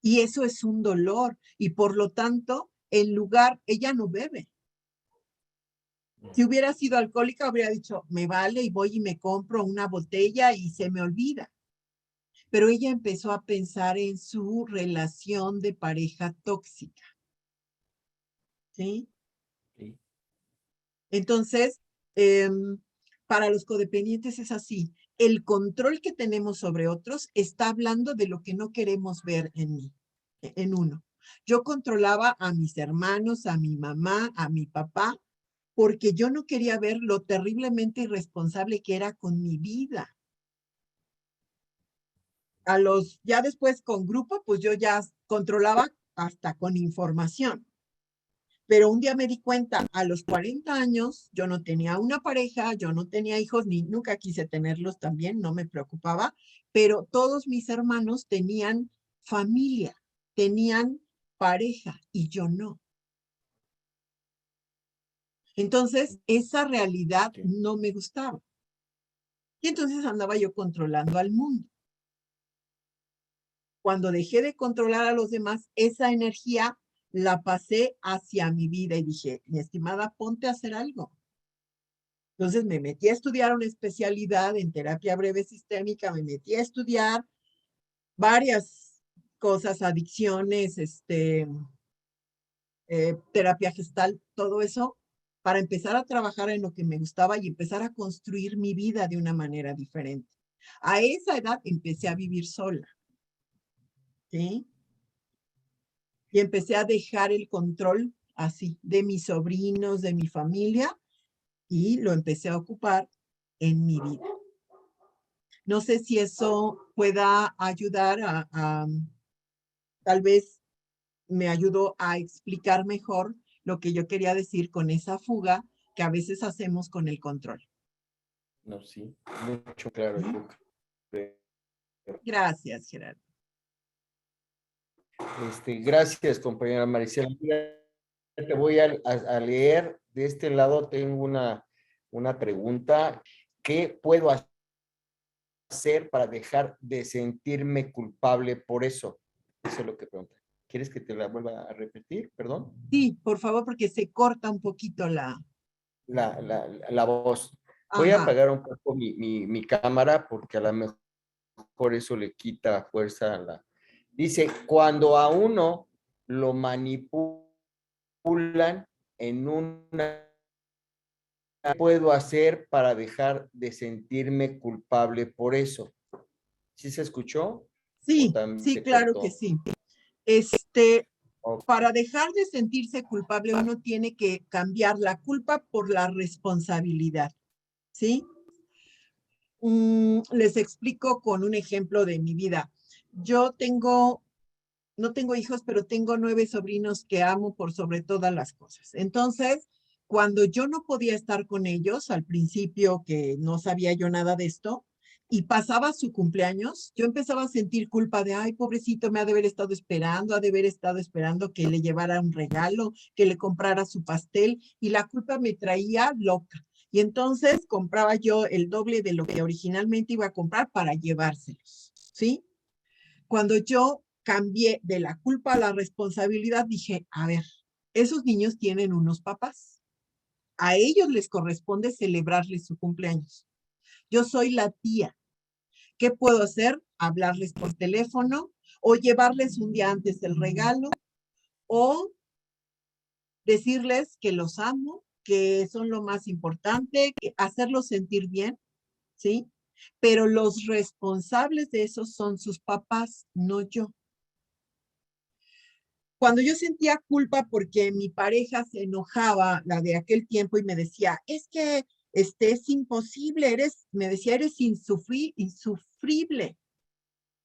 Y eso es un dolor y por lo tanto, en lugar, ella no bebe. Si hubiera sido alcohólica, habría dicho, me vale y voy y me compro una botella y se me olvida. Pero ella empezó a pensar en su relación de pareja tóxica. ¿Sí? Sí. Entonces, para los codependientes es así. El control que tenemos sobre otros está hablando de lo que no queremos ver en mí, en uno. Yo controlaba a mis hermanos, a mi mamá, a mi papá, porque yo no quería ver lo terriblemente irresponsable que era con mi vida. Ya después con grupo, pues yo ya controlaba hasta con información. Pero un día me di cuenta, a los 40 años, yo no tenía una pareja, yo no tenía hijos, ni nunca quise tenerlos también, no me preocupaba, pero todos mis hermanos tenían familia, tenían pareja y yo no. Entonces, esa realidad Sí. no me gustaba. Y entonces andaba yo controlando al mundo. Cuando dejé de controlar a los demás, esa energía la pasé hacia mi vida y dije, mi estimada, ponte a hacer algo. Entonces me metí a estudiar una especialidad en terapia breve sistémica, me metí a estudiar varias cosas, adicciones, terapia gestal, todo eso, para empezar a trabajar en lo que me gustaba y empezar a construir mi vida de una manera diferente. A esa edad empecé a vivir sola, ¿sí? Y empecé a dejar el control así de mis sobrinos, de mi familia, y lo empecé a ocupar en mi vida. No sé si eso pueda ayudar tal vez me ayudó a explicar mejor lo que yo quería decir con esa fuga que a veces hacemos con el control. No, sí, mucho claro, yo creo. Gracias, Gerardo. Gracias, compañera Maricela. Te voy a leer. De este lado tengo una pregunta. ¿Qué puedo hacer para dejar de sentirme culpable por eso? Eso es lo que pregunta. ¿Quieres que te la vuelva a repetir? Perdón. Sí, por favor, porque se corta un poquito la... La voz. Voy a Ajá. apagar un poco mi cámara porque a lo mejor eso le quita fuerza a la... Dice, cuando a uno lo manipulan en una... ¿Qué puedo hacer para dejar de sentirme culpable por eso? ¿Sí se escuchó? ¿O Sí, también sí, se claro que cortó? sí. Oh, Para dejar de sentirse culpable, uno tiene que cambiar la culpa por la responsabilidad, ¿sí? Les explico con un ejemplo de mi vida. Yo no tengo hijos, pero tengo 9 sobrinos que amo por sobre todas las cosas. Entonces, cuando yo no podía estar con ellos, al principio que no sabía yo nada de esto, y pasaba su cumpleaños, yo empezaba a sentir culpa de, ay, pobrecito, me ha de haber estado esperando, ha de haber estado esperando que le llevara un regalo, que le comprara su pastel, y la culpa me traía loca. Y entonces compraba yo el doble de lo que originalmente iba a comprar para llevárselos, ¿sí? Cuando yo cambié de la culpa a la responsabilidad, dije, a ver, esos niños tienen unos papás. A ellos les corresponde celebrarles su cumpleaños. Yo soy la tía. ¿Qué puedo hacer? Hablarles por teléfono o llevarles un día antes el regalo o decirles que los amo, que son lo más importante, que hacerlos sentir bien, ¿sí? Pero los responsables de eso son sus papás, no yo. Cuando yo sentía culpa porque mi pareja se enojaba, la de aquel tiempo, y me decía, es que es imposible, me decía, eres insufrible,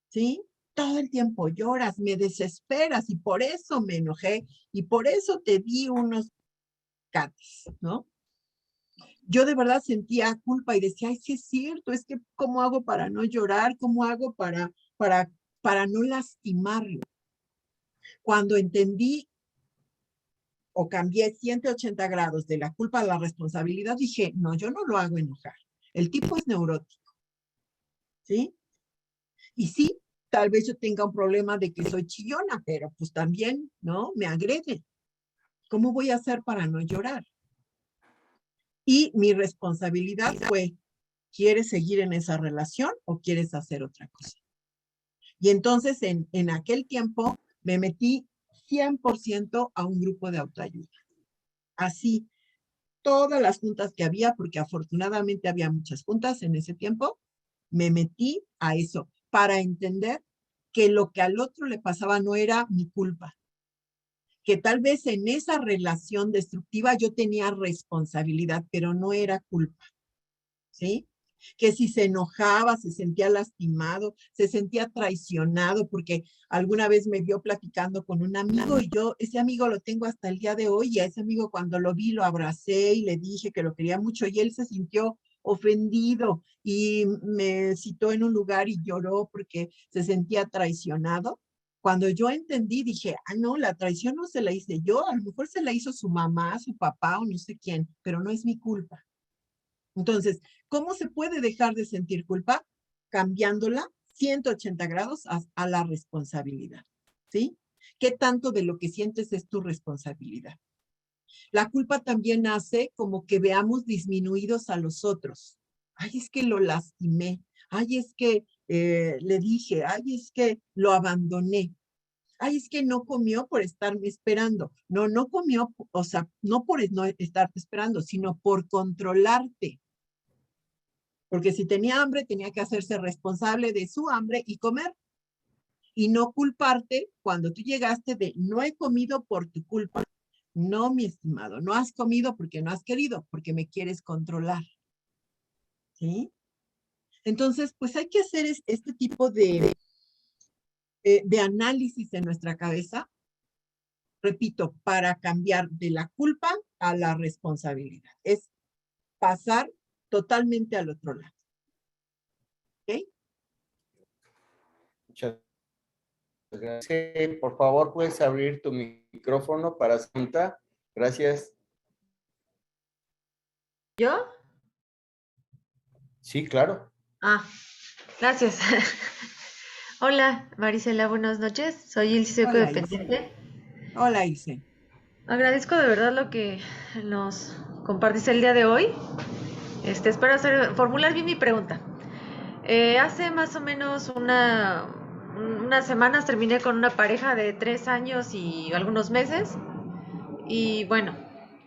¿sí? Todo el tiempo lloras, me desesperas y por eso me enojé y por eso te di unos cates, ¿no? Yo de verdad sentía culpa y decía, ay, sí es cierto, es que ¿cómo hago para no llorar? ¿Cómo hago para, para no lastimarlo? Cuando entendí o cambié 180 grados de la culpa a la responsabilidad, dije, no, yo no lo hago enojar. El tipo es neurótico, ¿sí? Y sí, tal vez yo tenga un problema de que soy chillona, pero pues también, ¿no? Me agrede. ¿Cómo voy a hacer para no llorar? Y mi responsabilidad fue, ¿quieres seguir en esa relación o quieres hacer otra cosa? Y entonces en aquel tiempo me metí 100% a un grupo de autoayuda. Así, todas las juntas que había, porque afortunadamente había muchas juntas en ese tiempo, me metí a eso para entender que lo que al otro le pasaba no era mi culpa, que tal vez en esa relación destructiva yo tenía responsabilidad, pero no era culpa, ¿sí? Que si se enojaba, se sentía lastimado, se sentía traicionado, porque alguna vez me vio platicando con un amigo y yo, ese amigo lo tengo hasta el día de hoy y a ese amigo cuando lo vi lo abracé y le dije que lo quería mucho y él se sintió ofendido y me citó en un lugar y lloró porque se sentía traicionado. Cuando yo entendí, dije, ah, no, la traición no se la hice yo, a lo mejor se la hizo su mamá, su papá o no sé quién, pero no es mi culpa. Entonces, ¿cómo se puede dejar de sentir culpa? Cambiándola 180 grados a la responsabilidad, ¿sí? ¿Qué tanto de lo que sientes es tu responsabilidad? La culpa también hace como que veamos disminuidos a los otros. Ay, es que lo lastimé. Ay, es que le dije. Ay, es que lo abandoné. Ay, es que no comió por estarme esperando. No, no comió, o sea, no por no estarte esperando, sino por controlarte. Porque si tenía hambre, tenía que hacerse responsable de su hambre y comer. Y no culparte cuando tú llegaste de no he comido por tu culpa. No, mi estimado, no has comido porque no has querido, porque me quieres controlar. ¿Sí? Entonces, pues hay que hacer este tipo de análisis en nuestra cabeza, repito, para cambiar de la culpa a la responsabilidad. Es pasar totalmente al otro lado. ¿Ok? Muchas gracias. Por favor, puedes abrir tu micrófono para Santa. Gracias. ¿Yo? Sí, claro. Ah, gracias. Hola, Marisela, buenas noches. Soy Ilse, soy Hola, Ilse. codependiente. Hola, Ilse. Agradezco de verdad lo que nos compartiste el día de hoy. Espero formular bien mi pregunta. Hace más o menos unas semanas terminé con una pareja de 3 años y algunos meses. Y bueno,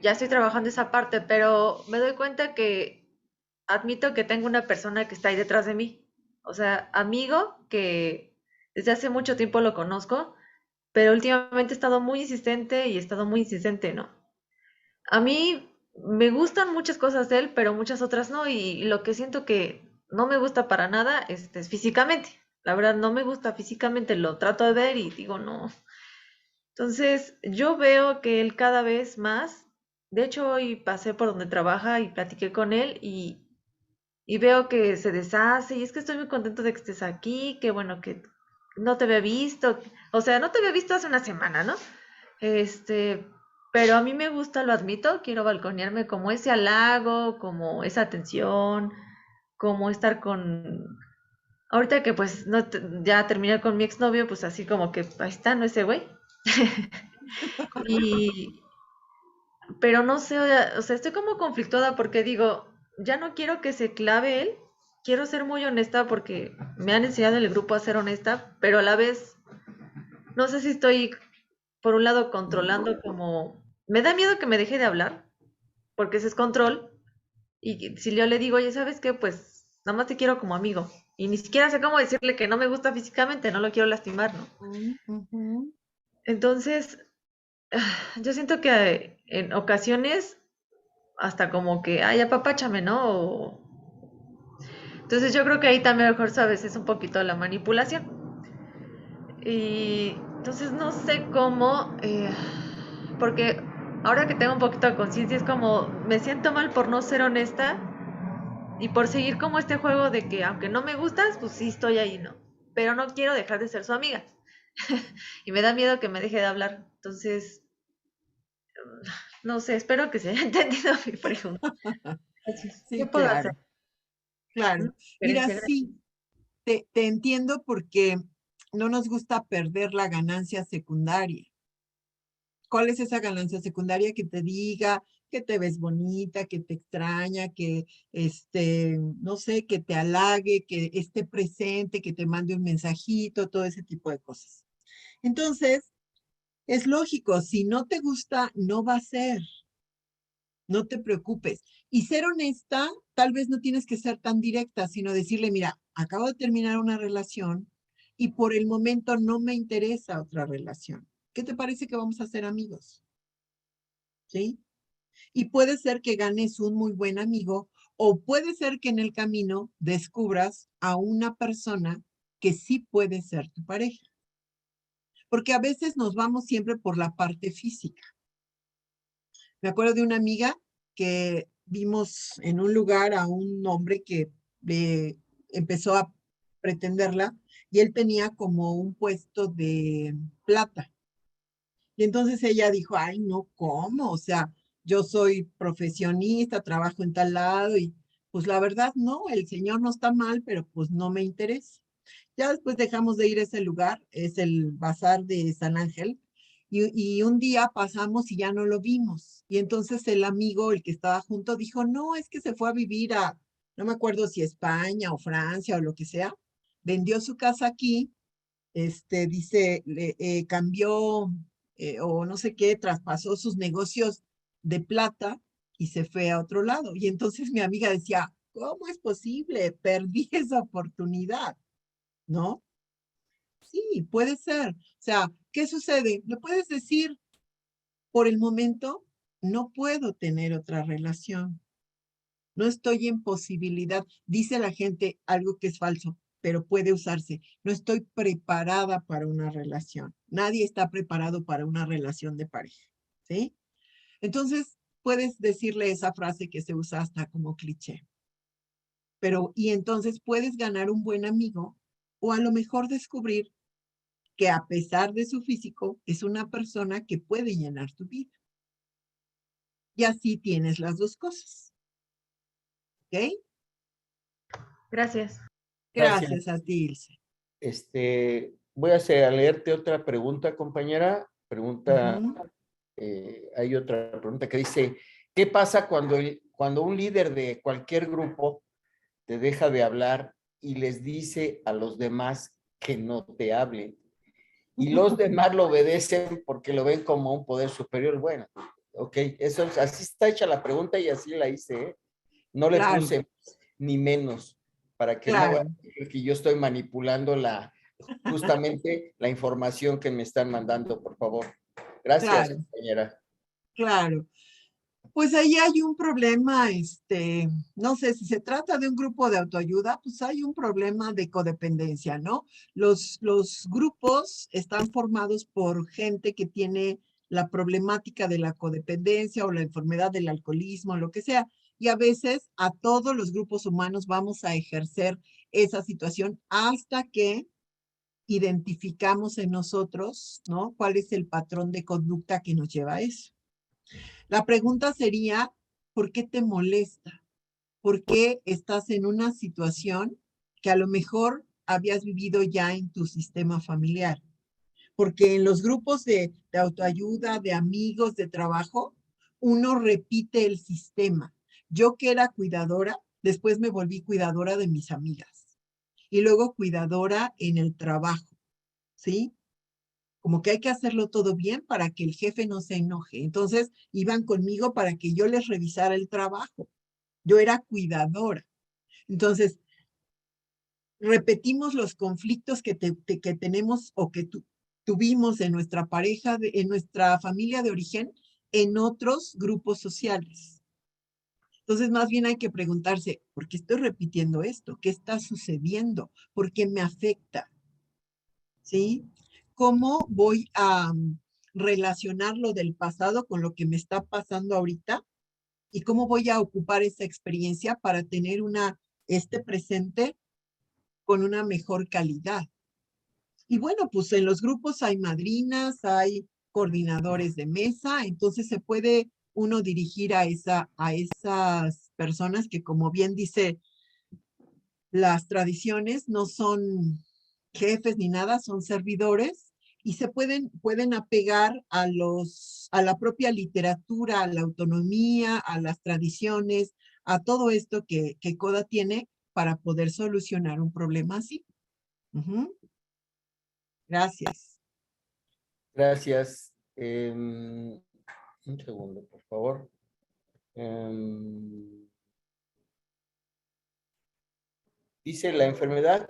ya estoy trabajando esa parte, pero me doy cuenta que admito que tengo una persona que está ahí detrás de mí. O sea, amigo que desde hace mucho tiempo lo conozco, pero últimamente he estado muy insistente y he estado muy insistente, ¿no? A mí me gustan muchas cosas de él, pero muchas otras no, y lo que siento que no me gusta para nada es físicamente. La verdad, no me gusta físicamente, lo trato de ver y digo, no. Entonces, yo veo que él cada vez más, de hecho, hoy pasé por donde trabaja y platiqué con él y veo que se deshace y es que estoy muy contento de que estés aquí, que bueno, que no te había visto, o sea, no te había visto hace una semana, ¿no? Este, pero a mí me gusta, lo admito, quiero balconearme como ese halago, como esa atención, como estar con... Ahorita que pues no ya terminé con mi exnovio, pues así como que ahí está, ¿no? Ese güey. Y, pero no sé, o sea, estoy como conflictuada porque digo, ya no quiero que se clave él, quiero ser muy honesta porque me han enseñado en el grupo a ser honesta, pero a la vez no sé si estoy, por un lado, controlando como... Me da miedo que me deje de hablar, porque ese es control, y si yo le digo, oye, ¿sabes qué? Pues nada más te quiero como amigo, y ni siquiera sé cómo decirle que no me gusta físicamente, no lo quiero lastimar, ¿no? Ujú. Entonces, yo siento que en ocasiones hasta como que, ay, apapáchame, ¿no? Entonces yo creo que ahí también mejor sabes, es un poquito la manipulación. Y entonces no sé cómo, porque ahora que tengo un poquito de conciencia es como, me siento mal por no ser honesta y por seguir como este juego de que aunque no me gustas, pues sí estoy ahí, ¿no? Pero no quiero dejar de ser su amiga. Y me da miedo que me deje de hablar. Entonces, no sé, espero que se haya entendido mi pregunta. Gracias. ¿Qué Sí, puedo hacer? claro, claro. ¿No? Mira, Gerencia, gracias. sí, te entiendo porque no nos gusta perder la ganancia secundaria. ¿Cuál es esa ganancia secundaria? Que te diga que te ves bonita, que te extraña, que no sé, que te halague, que esté presente, que te mande un mensajito, todo ese tipo de cosas. Entonces, es lógico, si no te gusta, no va a ser, no te preocupes. Y ser honesta, tal vez no tienes que ser tan directa, sino decirle, mira, acabo de terminar una relación y por el momento no me interesa otra relación. ¿Qué te parece que vamos a ser amigos? ¿Sí? Y puede ser que ganes un muy buen amigo o puede ser que en el camino descubras a una persona que sí puede ser tu pareja. Porque a veces nos vamos siempre por la parte física. Me acuerdo de una amiga que vimos en un lugar a un hombre que empezó a pretenderla y él tenía como un puesto de plata. Y entonces ella dijo, ay, no, ¿cómo? O sea, yo soy profesionista, trabajo en tal lado y pues la verdad no, el señor no está mal, pero pues no me interesa. Ya después dejamos de ir a ese lugar, es el Bazar de San Ángel, y un día pasamos y ya no lo vimos. Y entonces el amigo, el que estaba junto, dijo, no, es que se fue a vivir a, no me acuerdo si España o Francia o lo que sea, vendió su casa aquí, dice, cambió o no sé qué, traspasó sus negocios de plata y se fue a otro lado. Y entonces mi amiga decía, ¿cómo es posible? Perdí esa oportunidad, ¿no? Sí, puede ser. O sea, ¿qué sucede? Le puedes decir, por el momento, no puedo tener otra relación. No estoy en posibilidad. Dice la gente algo que es falso, pero puede usarse. No estoy preparada para una relación. Nadie está preparado para una relación de pareja, ¿sí? Entonces, puedes decirle esa frase que se usa hasta como cliché. Pero, y entonces puedes ganar un buen amigo o a lo mejor descubrir que a pesar de su físico, es una persona que puede llenar tu vida. Y así tienes las dos cosas. ¿Ok? Gracias. Gracias. Gracias a ti, Ilse. Voy a leerte otra pregunta, compañera. Hay otra pregunta que dice, ¿qué pasa cuando un líder de cualquier grupo te deja de hablar y les dice a los demás que no te hablen? Y los demás lo obedecen porque lo ven como un poder superior. Bueno, ok, así está hecha la pregunta y así la hice, ¿eh? No le Claro, puse ni menos para que no claro, vean que yo estoy manipulando justamente la información que me están mandando, por favor. Gracias, claro, compañera. claro. Pues ahí hay un problema, no sé, si se trata de un grupo de autoayuda, pues hay un problema de codependencia, ¿no? Los grupos están formados por gente que tiene la problemática de la codependencia o la enfermedad del alcoholismo, lo que sea. Y a veces a todos los grupos humanos vamos a ejercer esa situación hasta que identificamos en nosotros, ¿no? ¿Cuál es el patrón de conducta que nos lleva a eso? La pregunta sería, ¿por qué te molesta? ¿Por qué estás en una situación que a lo mejor habías vivido ya en tu sistema familiar? Porque en los grupos de autoayuda, de amigos, de trabajo, uno repite el sistema. Yo que era cuidadora, después me volví cuidadora de mis amigas y luego cuidadora en el trabajo, ¿sí? Como que hay que hacerlo todo bien para que el jefe no se enoje. Entonces, iban conmigo para que yo les revisara el trabajo. Yo era cuidadora. Entonces, repetimos los conflictos que tenemos o que tuvimos en nuestra pareja, en nuestra familia de origen, en otros grupos sociales. Entonces, más bien hay que preguntarse, ¿por qué estoy repitiendo esto? ¿Qué está sucediendo? ¿Por qué me afecta? ¿Sí? ¿Cómo voy a relacionar lo del pasado con lo que me está pasando ahorita? ¿Y cómo voy a ocupar esa experiencia para tener este presente con una mejor calidad? Y bueno, pues en los grupos hay madrinas, hay coordinadores de mesa, entonces se puede uno dirigir a esas personas que, como bien dice, las tradiciones no son jefes ni nada, son servidores y se pueden apegar a la propia literatura, a la autonomía, a las tradiciones, a todo esto que CODA tiene para poder solucionar un problema así. Ujú. Gracias. Gracias. Un segundo, por favor. Dice la enfermedad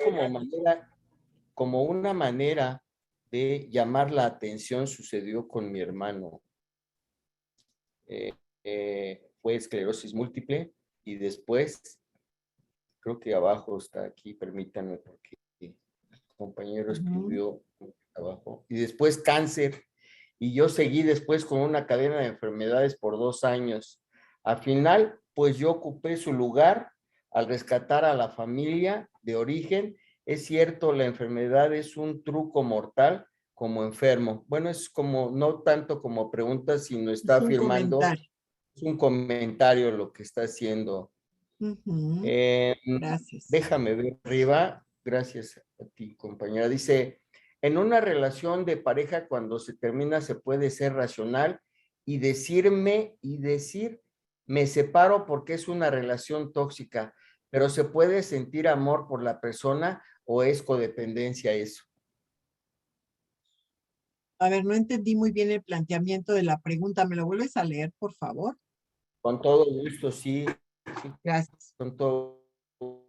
como una manera de llamar la atención sucedió con mi hermano. Fue esclerosis múltiple y después, creo que abajo está aquí, permítanme porque el compañero escribió abajo, y después cáncer, y yo seguí después con una cadena de enfermedades por 2 años. Al final, pues yo ocupé su lugar al rescatar a la familia de origen. Es cierto, la enfermedad es un truco mortal como enfermo. Bueno, es como, no tanto como pregunta, sino está Es un afirmando, comentario. es un comentario lo que está haciendo. Ujú. Gracias. Déjame ver arriba, gracias a ti, compañera. Dice, en una relación de pareja, cuando se termina, se puede ser racional y decir, me separo porque es una relación tóxica, pero se puede sentir amor por la persona o es codependencia eso. A ver, no entendí muy bien el planteamiento de la pregunta. ¿Me lo vuelves a leer, por favor? Con todo gusto, sí, Gracias. con todo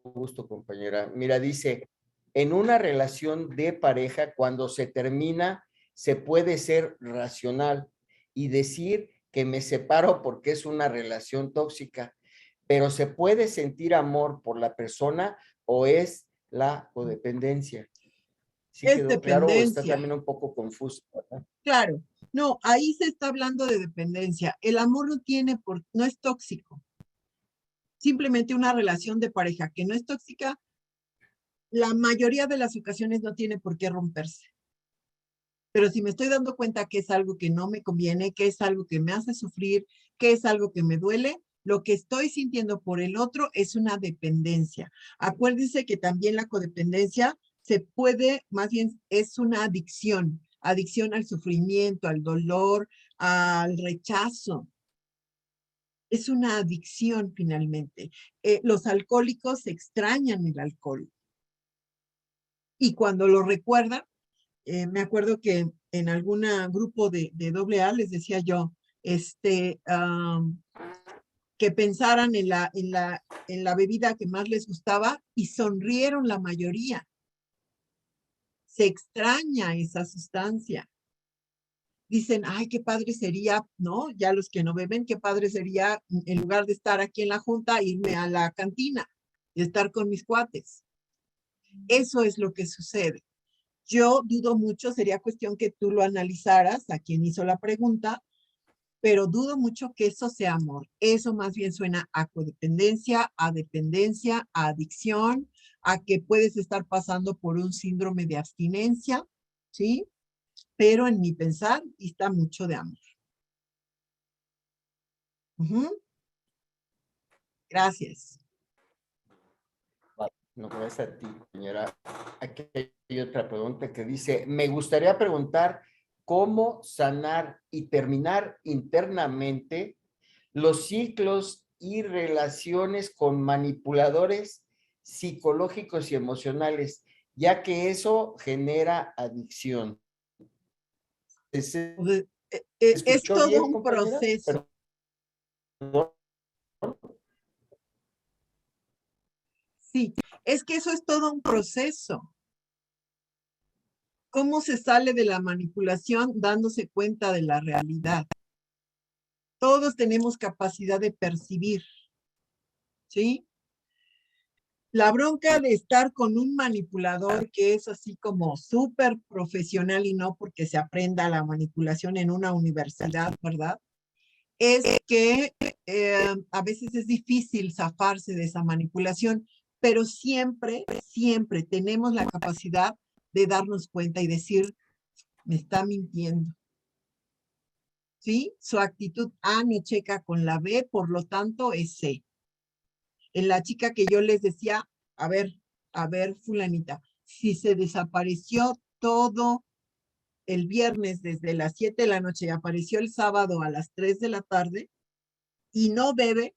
gusto, compañera. Mira, dice, en una relación de pareja, cuando se termina, se puede ser racional y decir que me separo porque es una relación tóxica, pero ¿se puede sentir amor por la persona o es la codependencia? ¿Sí Es quedó claro o está dependencia. también un poco confuso, ¿verdad? Claro, no, ahí se está hablando de dependencia. El amor no es tóxico. Simplemente una relación de pareja que no es tóxica, la mayoría de las ocasiones no tiene por qué romperse. Pero si me estoy dando cuenta que es algo que no me conviene, que es algo que me hace sufrir, que es algo que me duele, lo que estoy sintiendo por el otro es una dependencia. Acuérdense que también la codependencia más bien es una adicción, adicción al sufrimiento, al dolor, al rechazo. Es una adicción finalmente. Los alcohólicos extrañan el alcohol y cuando lo recuerdan, me acuerdo que en algún grupo de AA les decía yo, que pensaran en la bebida que más les gustaba y sonrieron la mayoría. Se extraña esa sustancia. Dicen, ay, qué padre sería, ¿no? Ya los que no beben, qué padre sería, en lugar de estar aquí en la junta, irme a la cantina y estar con mis cuates. Eso es lo que sucede. Yo dudo mucho, sería cuestión que tú lo analizaras a quien hizo la pregunta, pero dudo mucho que eso sea amor. Eso más bien suena a codependencia, a dependencia, a adicción, a que puedes estar pasando por un síndrome de abstinencia, ¿sí? Pero en mi pensar está mucho de amor. Ujú. Gracias. No, gracias a ti, señora. Aquí hay otra pregunta que dice, me gustaría preguntar cómo sanar y terminar internamente los ciclos y relaciones con manipuladores psicológicos y emocionales, ya que eso genera adicción. ¿Se Es escuchó todo bien, un compañera? proceso. Perdón. Sí, es que eso es todo un proceso. ¿Cómo se sale de la manipulación dándose cuenta de la realidad? Todos tenemos capacidad de percibir, ¿sí? La bronca de estar con un manipulador que es así como súper profesional y no porque se aprenda la manipulación en una universidad, ¿verdad? Es que a veces es difícil zafarse de esa manipulación, pero siempre, siempre tenemos la capacidad de darnos cuenta y decir, me está mintiendo. ¿Sí? Su actitud A no checa con la B, por lo tanto es C. En la chica que yo les decía, a ver, fulanita, si se desapareció todo el viernes desde las 7 de la noche y apareció el sábado a las 3 de la tarde y no bebe,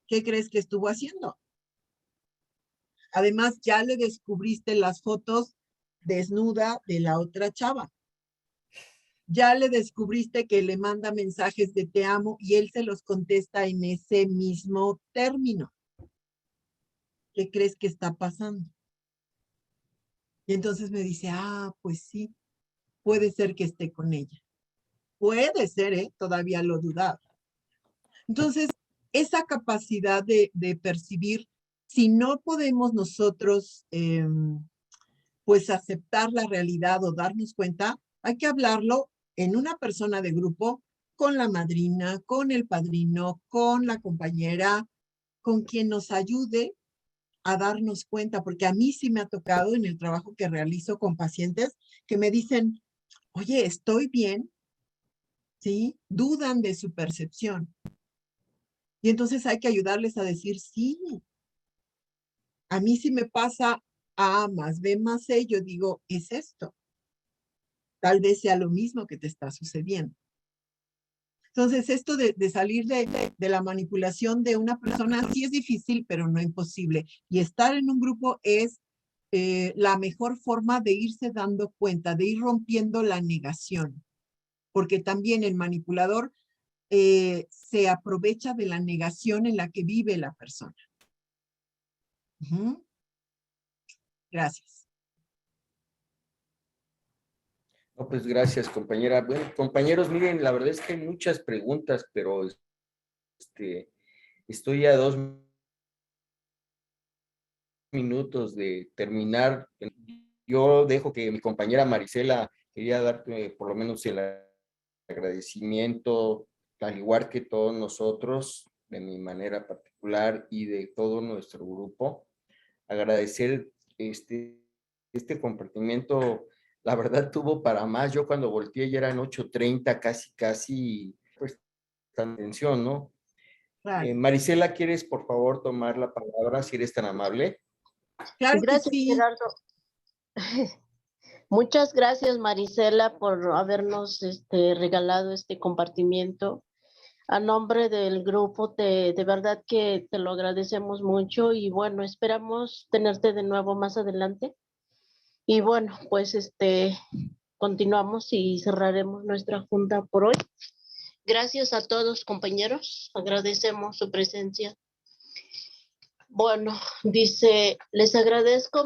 ¿qué crees que estuvo haciendo? Además, ya le descubriste las fotos desnuda de la otra chava. Ya le descubriste que le manda mensajes de te amo y él se los contesta en ese mismo término. ¿Qué crees que está pasando? Y entonces me dice, pues sí, puede ser que esté con ella. Puede ser, ¿eh? Todavía lo dudaba. Entonces, esa capacidad de percibir, si no podemos nosotros, pues aceptar la realidad o darnos cuenta, hay que hablarlo en una persona de grupo, con la madrina, con el padrino, con la compañera, con quien nos ayude a darnos cuenta, porque a mí sí me ha tocado en el trabajo que realizo con pacientes que me dicen, oye, ¿estoy bien? ¿Sí? Dudan de su percepción. Y entonces hay que ayudarles a decir, sí, a mí sí me pasa A más B más C, yo digo, es esto. Tal vez sea lo mismo que te está sucediendo. Entonces, esto de salir de la manipulación de una persona sí es difícil, pero no imposible. Y estar en un grupo es la mejor forma de irse dando cuenta, de ir rompiendo la negación. Porque también el manipulador se aprovecha de la negación en la que vive la persona. Ujú. Gracias. No, pues gracias, compañera. Bueno, compañeros, miren, la verdad es que hay muchas preguntas, pero Estoy a 2 minutos de terminar. Yo dejo que mi compañera Marisela quería darte por lo menos el agradecimiento, al igual que todos nosotros, de mi manera particular y de todo nuestro grupo. Agradecer este compartimiento, la verdad tuvo para más. Yo cuando volteé ya eran 8:30, casi, pues, tan atención, ¿no? Claro. Marisela, ¿quieres por favor tomar la palabra, si eres tan amable? Claro que Gracias, sí. Gerardo. Muchas gracias, Marisela, por habernos regalado este compartimiento. A nombre del grupo, de verdad que te lo agradecemos mucho y bueno, esperamos tenerte de nuevo más adelante. Y bueno, pues continuamos y cerraremos nuestra junta por hoy. Gracias a todos, compañeros. Agradecemos su presencia. Bueno, dice, les agradezco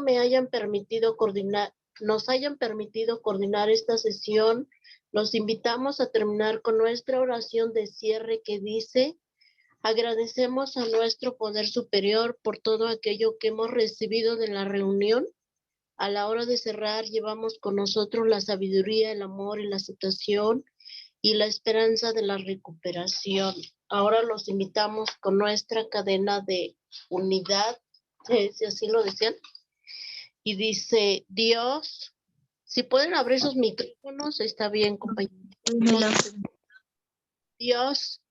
nos hayan permitido coordinar esta sesión. Los invitamos a terminar con nuestra oración de cierre que dice: agradecemos a nuestro poder superior por todo aquello que hemos recibido de la reunión. A la hora de cerrar, llevamos con nosotros la sabiduría, el amor y la aceptación y la esperanza de la recuperación. Ahora los invitamos con nuestra cadena de unidad, si así lo desean. Y dice: Dios, si pueden abrir sus micrófonos, está bien, compañeros. Dios,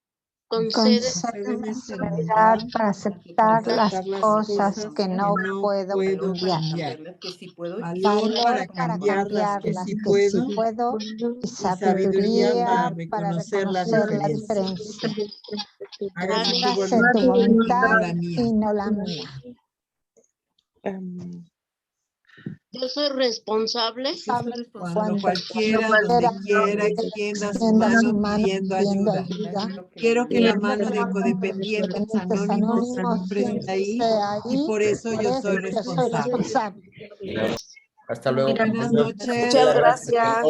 concédeme serenidad para aceptar las cosas que no puedo cambiar, Valor para cambiar las que sí puedo, y sabiduría para reconocer la diferencia. Hágase tu voluntad y no la mía. Yo soy responsable Cuando cualquiera, donde quiera, extienda su mano pidiendo ayuda. Quiero que la mano de Codependientes Anónimos siempre esté ahí, y por eso yo soy responsable. Hasta luego. Buenas noches. Muchas gracias.